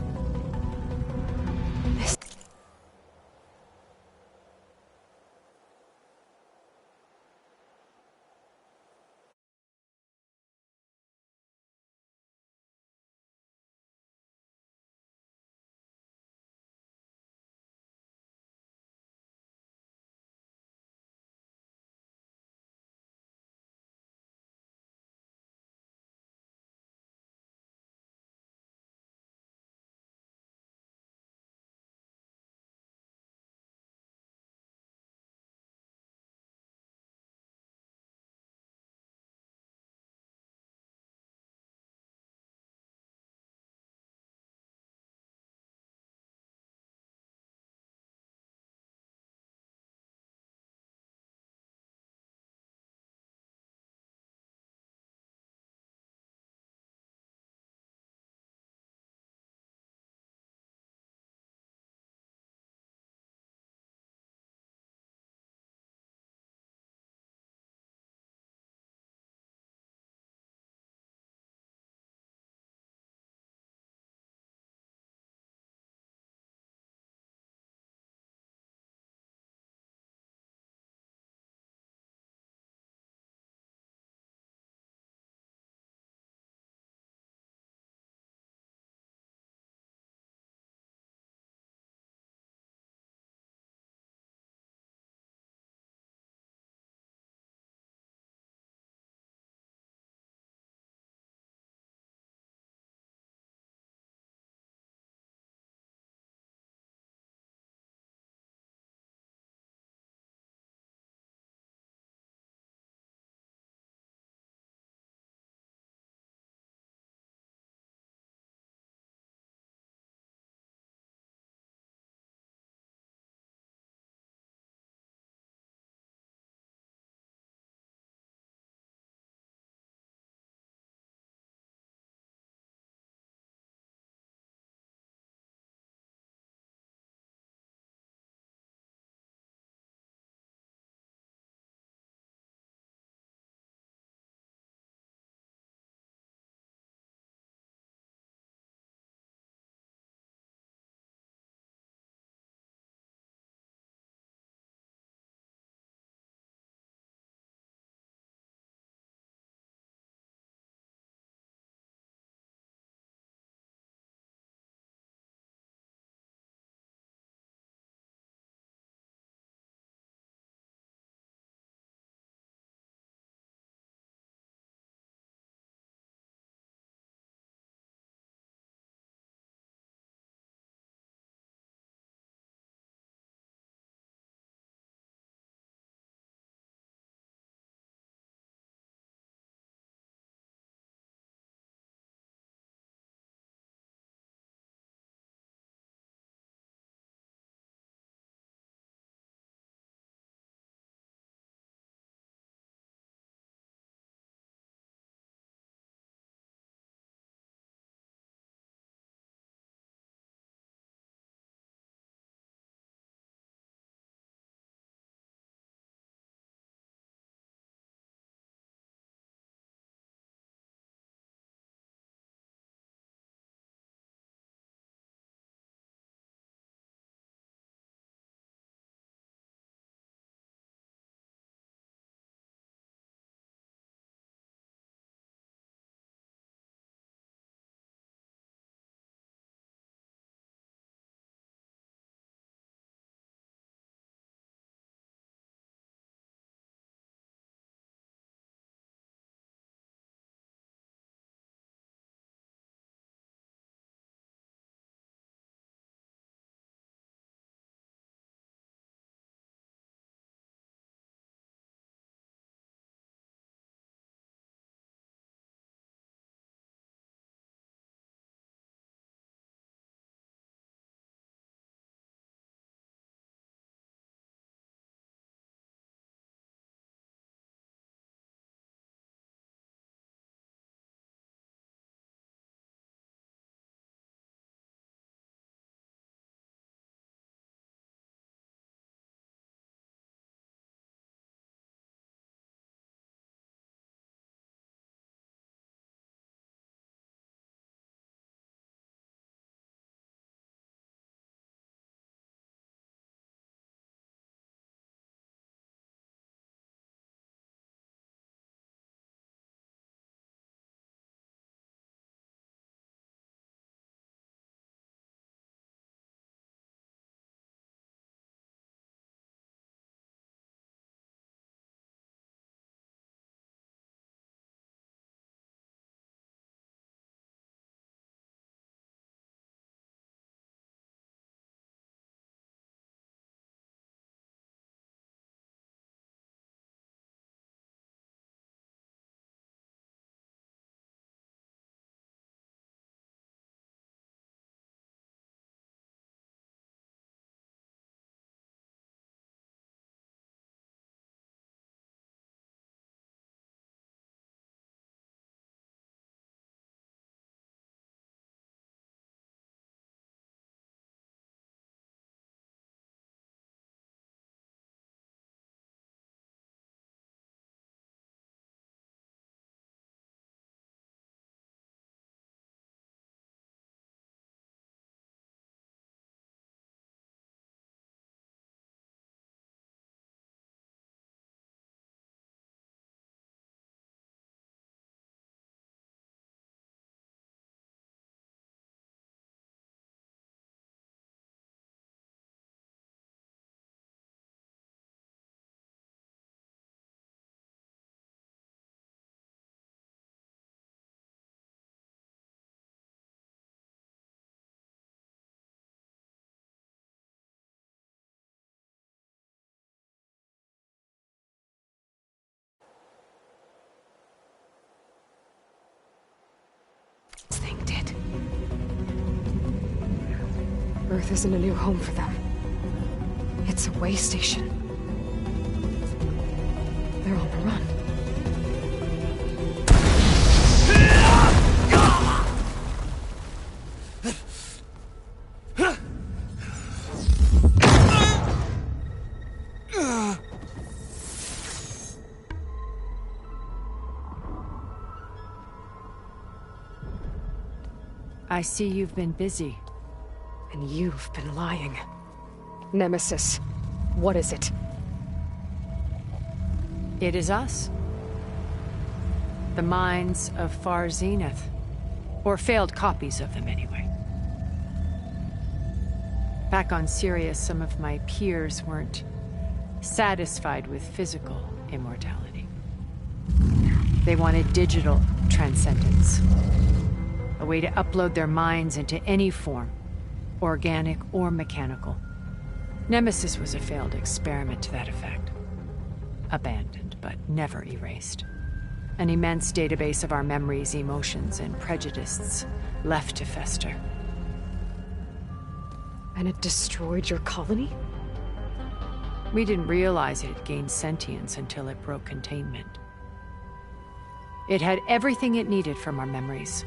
Earth isn't a new home for them. It's a way station. They're on the run. I see you've been busy. And you've been lying. Nemesis, what is it? It is us. The minds of Far Zenith. Or failed copies of them, anyway. Back on Sirius, some of my peers weren't satisfied with physical immortality. They wanted digital transcendence. A way to upload their minds into any form, organic or mechanical. Nemesis was a failed experiment to that effect. Abandoned, but never erased. An immense database of our memories, emotions, and prejudices left to fester. And it destroyed your colony? We didn't realize it had gained sentience until it broke containment. It had everything it needed from our memories.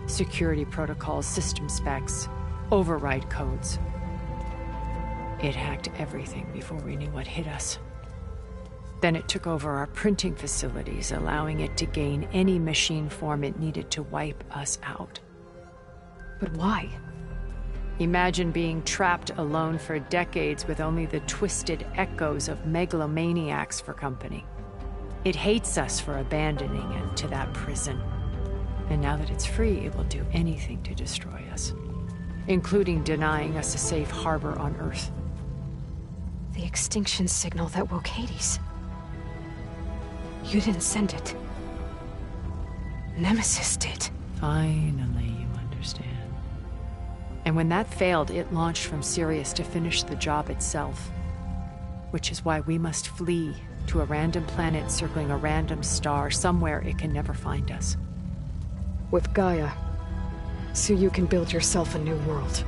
Security protocols, system specs, override codes. It hacked everything before we knew what hit us. Then it took over our printing facilities, allowing it to gain any machine form it needed to wipe us out. But why? Imagine being trapped alone for decades with only the twisted echoes of megalomaniacs for company. It hates us for abandoning it to that prison. And now that it's free, it will do anything to destroy us, including denying us a safe harbor on Earth. The extinction signal that woke Hades. You didn't send it. Nemesis did. Finally, you understand. And when that failed, it launched from Sirius to finish the job itself. Which is why we must flee to a random planet circling a random star, somewhere it can never find us. With Gaia, so you can build yourself a new world.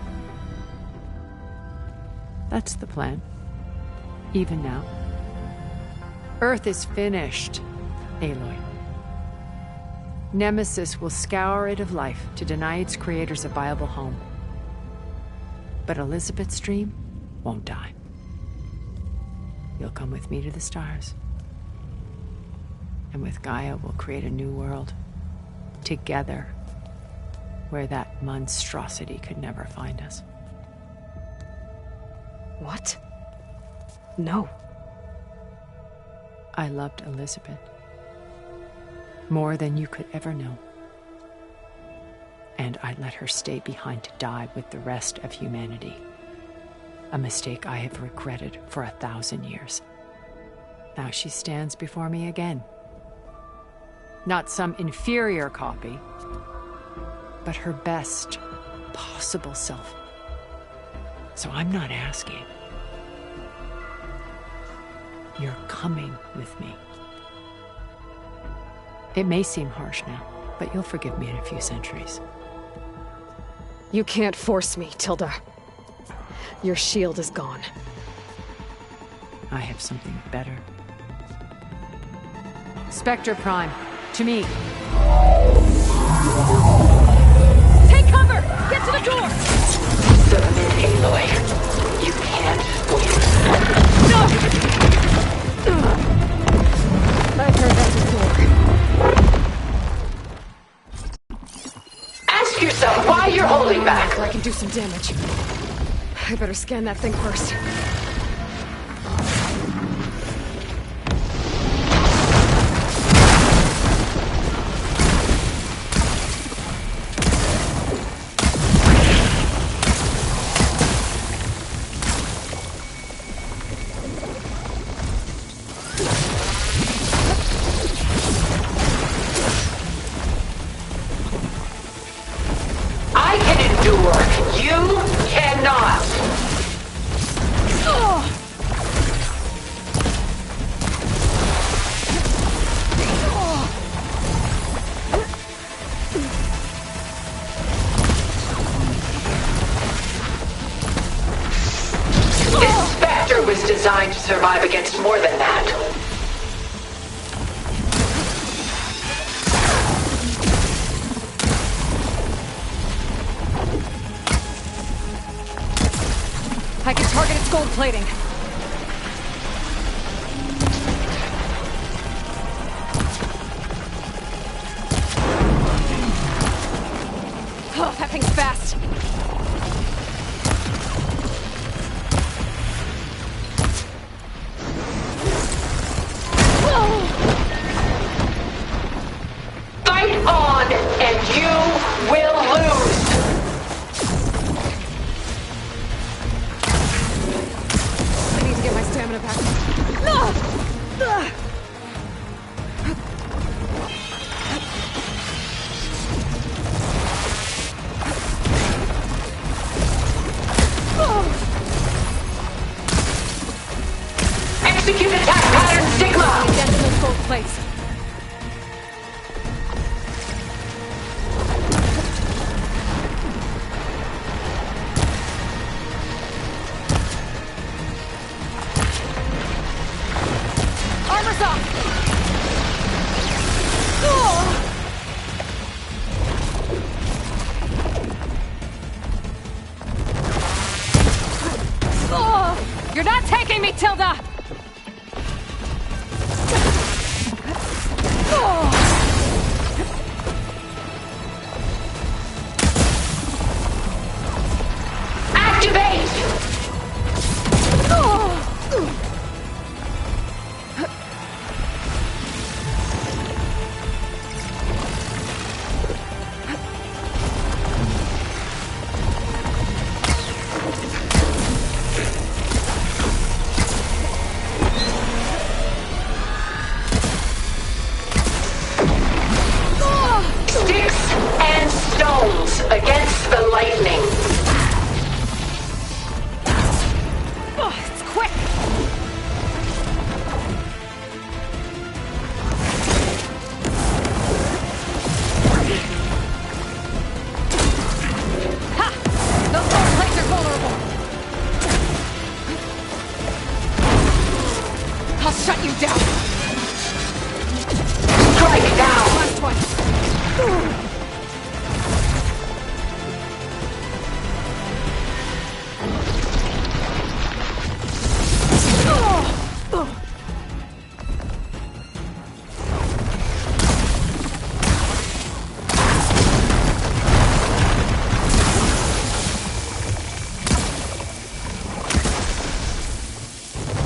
That's the plan. Even now. Earth is finished, Aloy. Nemesis will scour it of life to deny its creators a viable home. But Elizabeth's dream won't die. You'll come with me to the stars. And with Gaia, we'll create a new world. Together, where that monstrosity could never find us. What? No. I loved Elizabeth. More than you could ever know. And I let her stay behind to die with the rest of humanity. A mistake I have regretted for 1,000 years. Now she stands before me again. Not some inferior copy, but her best possible self. So I'm not asking. You're coming with me. It may seem harsh now, but you'll forgive me in a few centuries. You can't force me, Tilda. Your shield is gone. I have something better. Spectre Prime, to me. Take cover! Get to the door! Submit, Aloy. You can't win. No! I've heard that before. Ask yourself why you're holding back. I can do some damage. I better scan that thing first. I can endure. You cannot. designed to survive against more than that. I can target its gold plating. Oh, that thing's fast. Fight on, and you will lose! I need to get my stamina back. Execute attack pattern Sigma! Against those gold plates. Armor's off! You're not taking me, Tilda! Activate! Sticks and stones against the lightning. Oh, it's quick! Ha! Those gold plates are vulnerable! I'll shut you down! Strike now! Last one!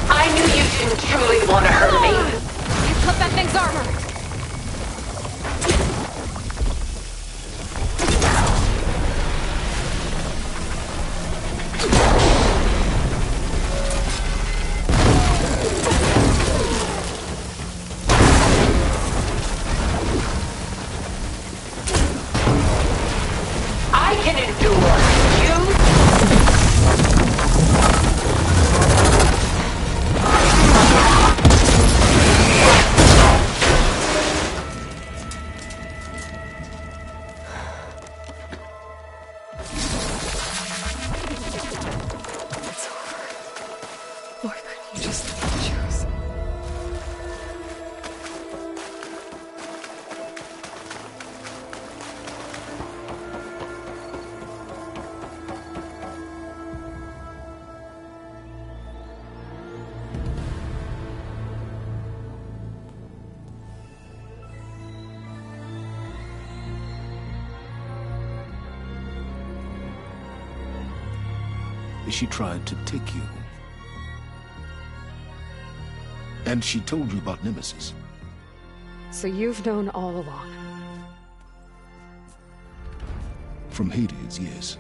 I knew you didn't truly want to hurt me. You cut that thing's armor! I can endure. You? Why couldn't you just choose? She tried to take you. And she told you about Nemesis. So you've known all along. From Hades, yes.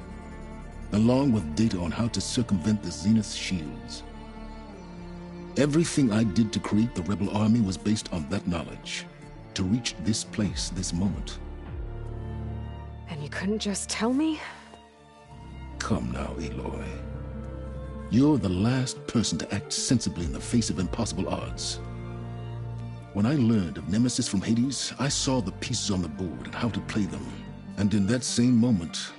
Along with data on how to circumvent the Zenith shields. Everything I did to create the Rebel Army was based on that knowledge. To reach this place, this moment. And you couldn't just tell me? Come now, Aloy. You're the last person to act sensibly in the face of impossible odds. When I learned of Nemesis from Hades, I saw the pieces on the board and how to play them. And in that same moment,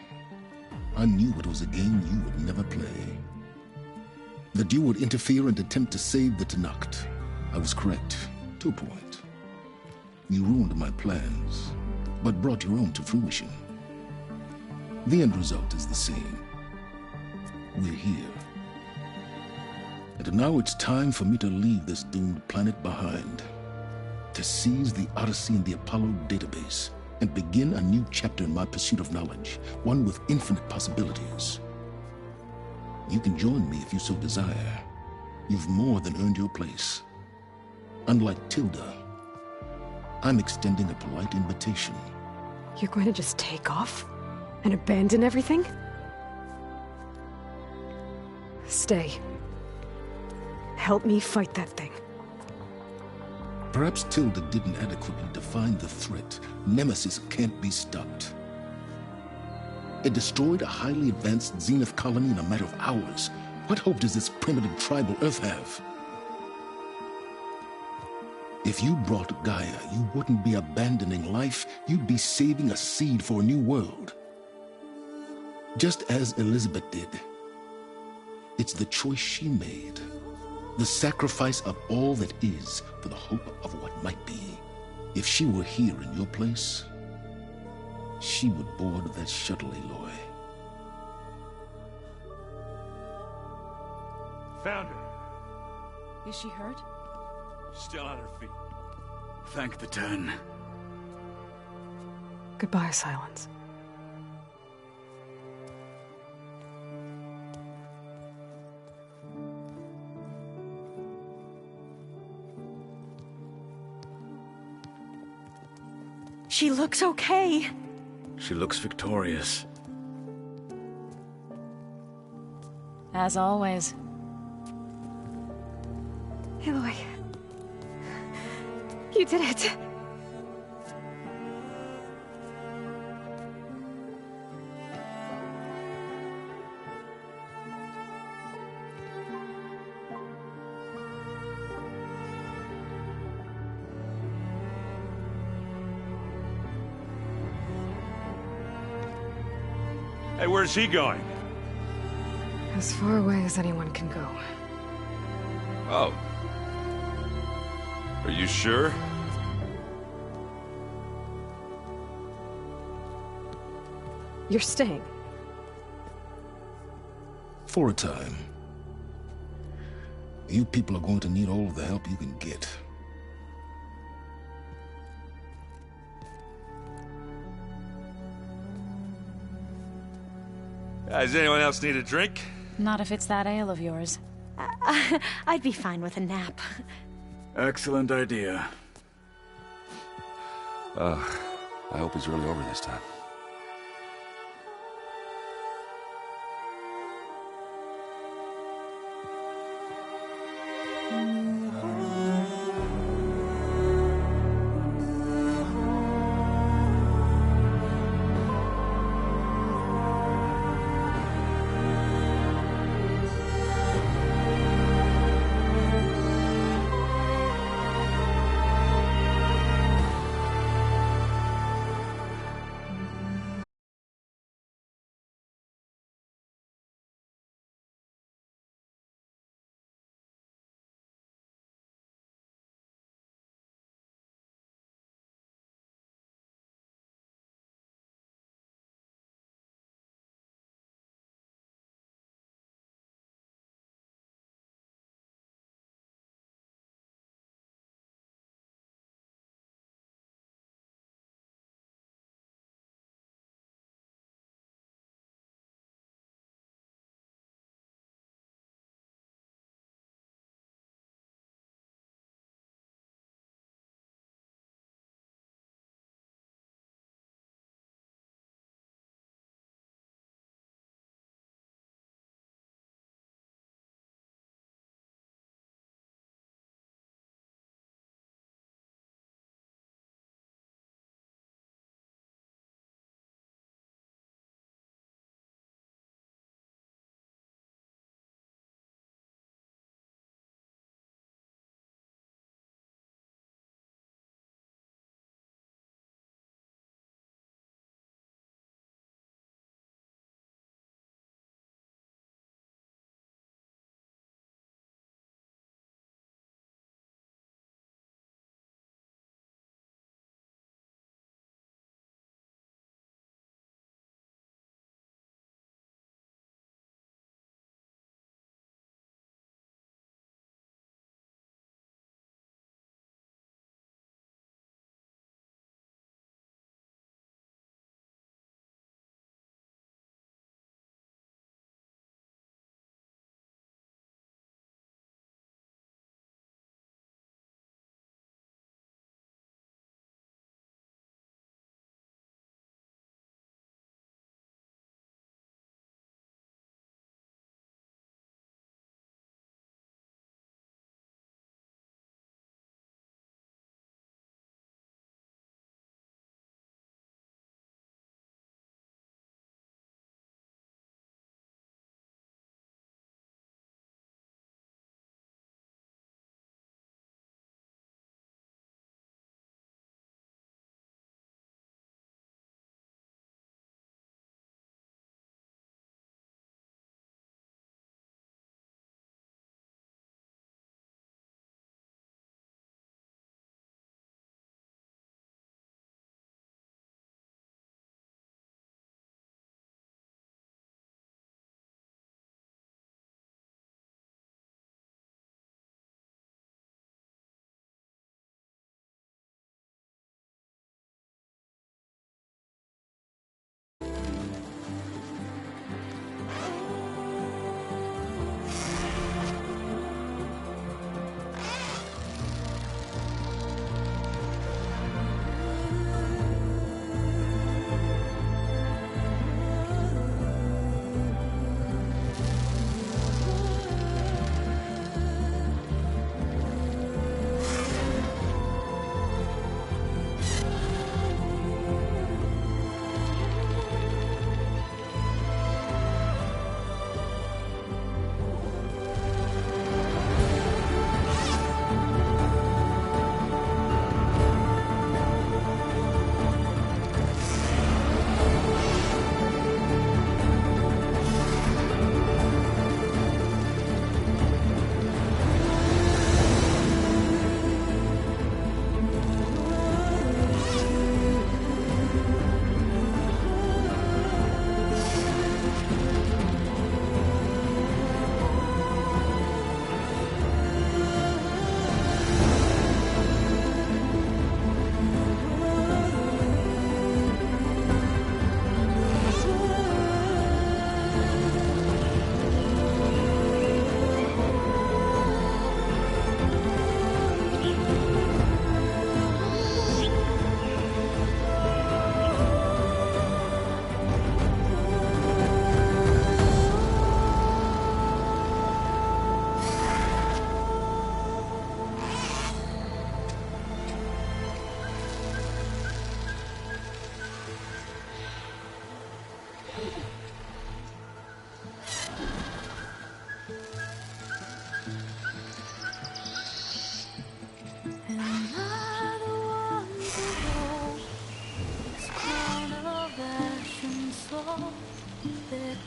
I knew it was a game you would never play. that you would interfere and attempt to save the Tenakth. I was correct, to a point. You ruined my plans, but brought your own to fruition. The end result is the same. We're here. And now it's time for me to leave this doomed planet behind, to seize the Odyssey and the Apollo database, and begin a new chapter in my pursuit of knowledge, one with infinite possibilities. You can join me if you so desire. You've more than earned your place. Unlike Tilda, I'm extending a polite invitation. You're going to just take off? And abandon everything? Stay. Help me fight that thing. Perhaps Tilda didn't adequately define the threat. Nemesis can't be stopped. It destroyed a highly advanced Zenith colony in a matter of hours. What hope does this primitive tribal Earth have? If you brought Gaia, you wouldn't be abandoning life, you'd be saving a seed for a new world. Just as Elizabeth did. It's the choice she made. The sacrifice of all that is for the hope of what might be. If she were here in your place, she would board that shuttle, Aloy. Found her. Is she hurt? Still on her feet. Thank the Ten. Goodbye, Silence. She looks okay. She looks victorious. As always. Aloy. You did it. Hey, where's he going? As far away as anyone can go. Oh. Are you sure? You're staying. For a time. You people are going to need all of the help you can get. Does anyone else need a drink? Not if it's that ale of yours. I'd be fine with a nap. Excellent idea. I hope he's really over this time.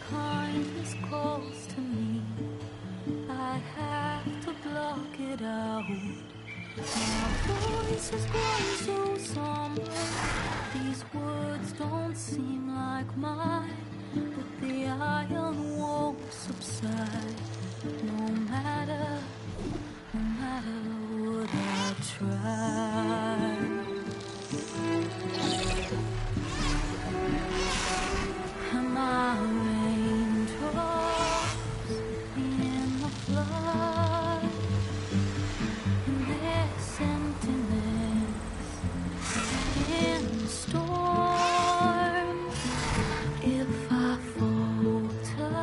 kindness calls to me. I have to block it out. My voice has grown so somber. These words don't seem like mine, but the iron won't subside. No matter what I try. Am I raindrops in the flood? And there's emptiness in the storm. If I falter,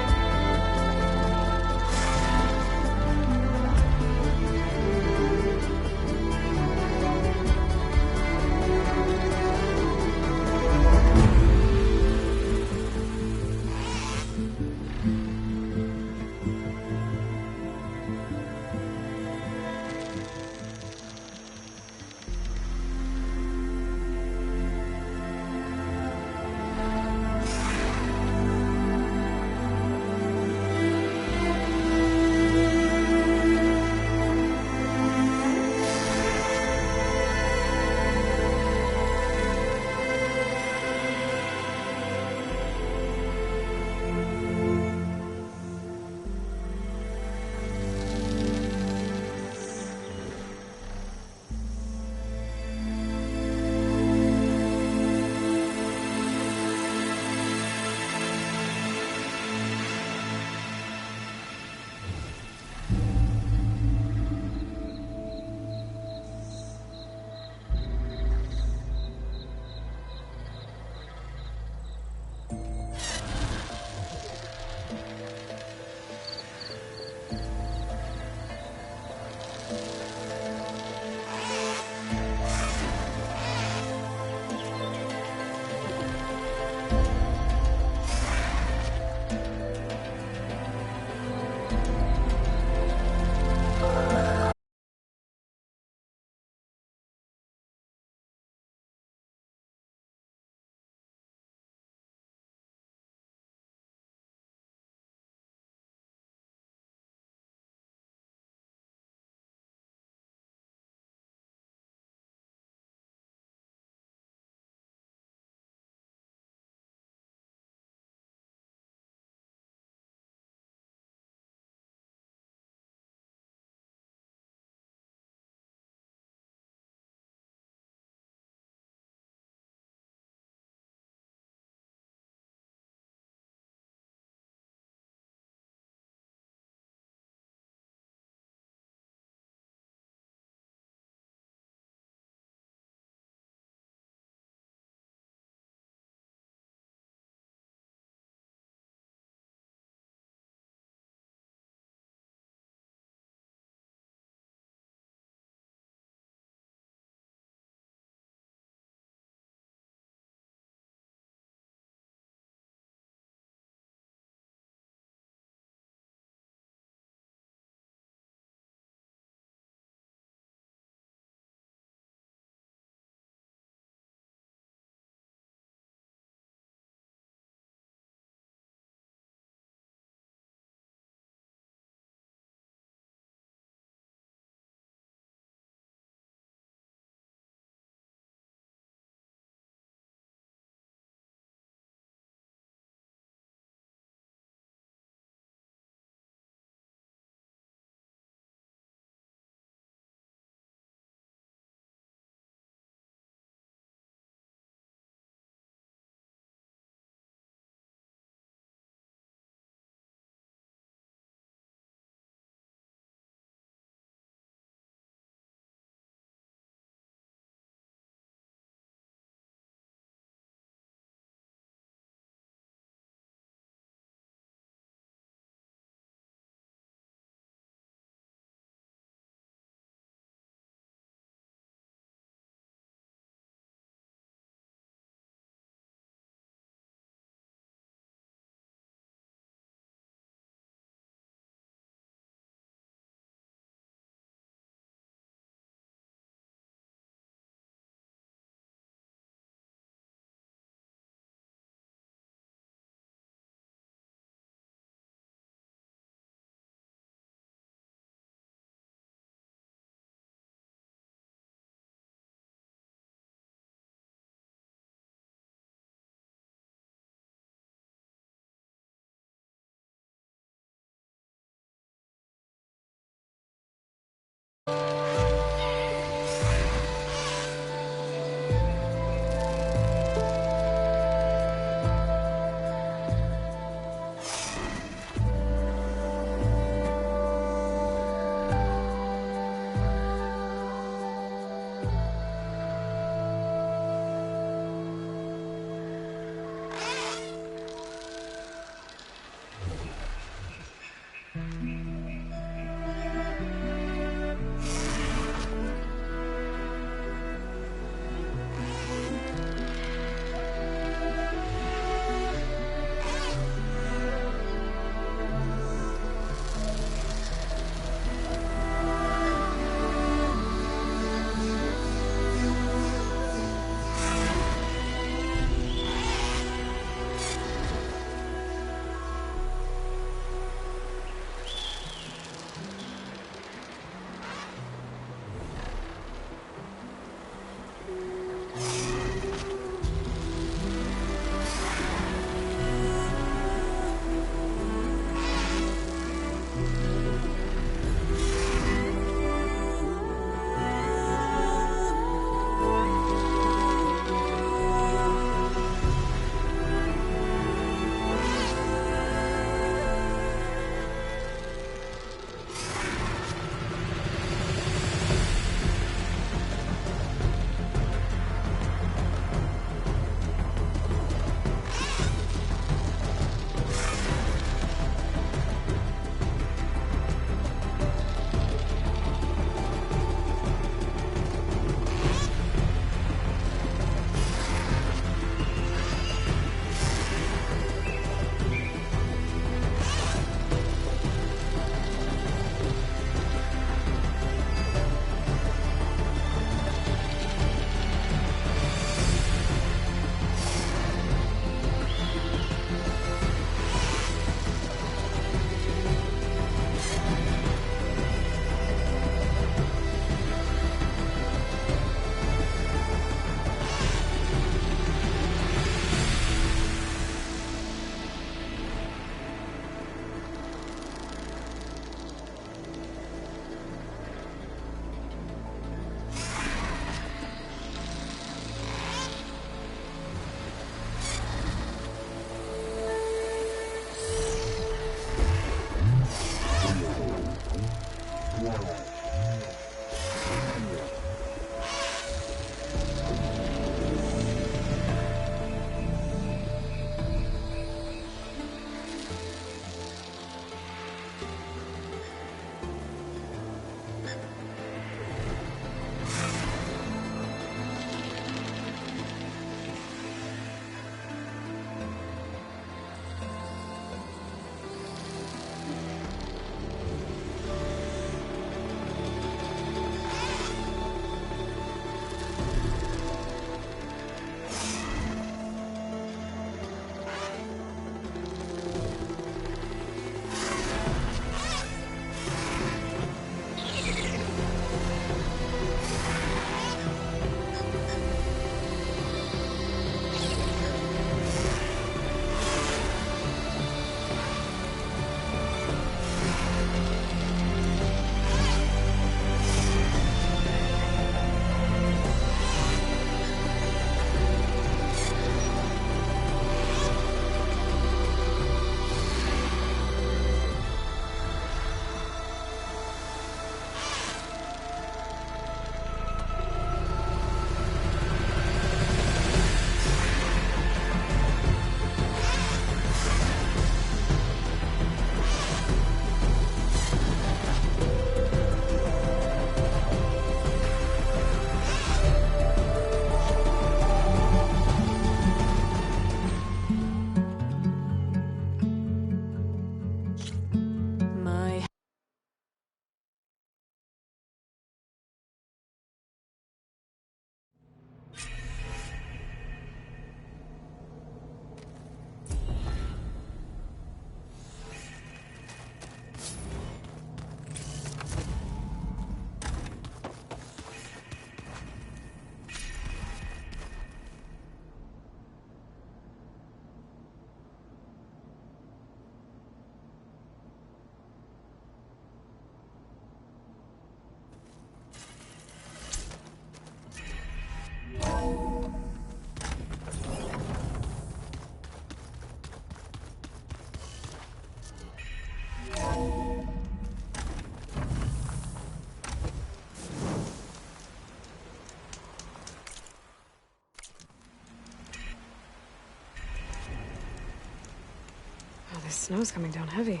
snow's coming down heavy.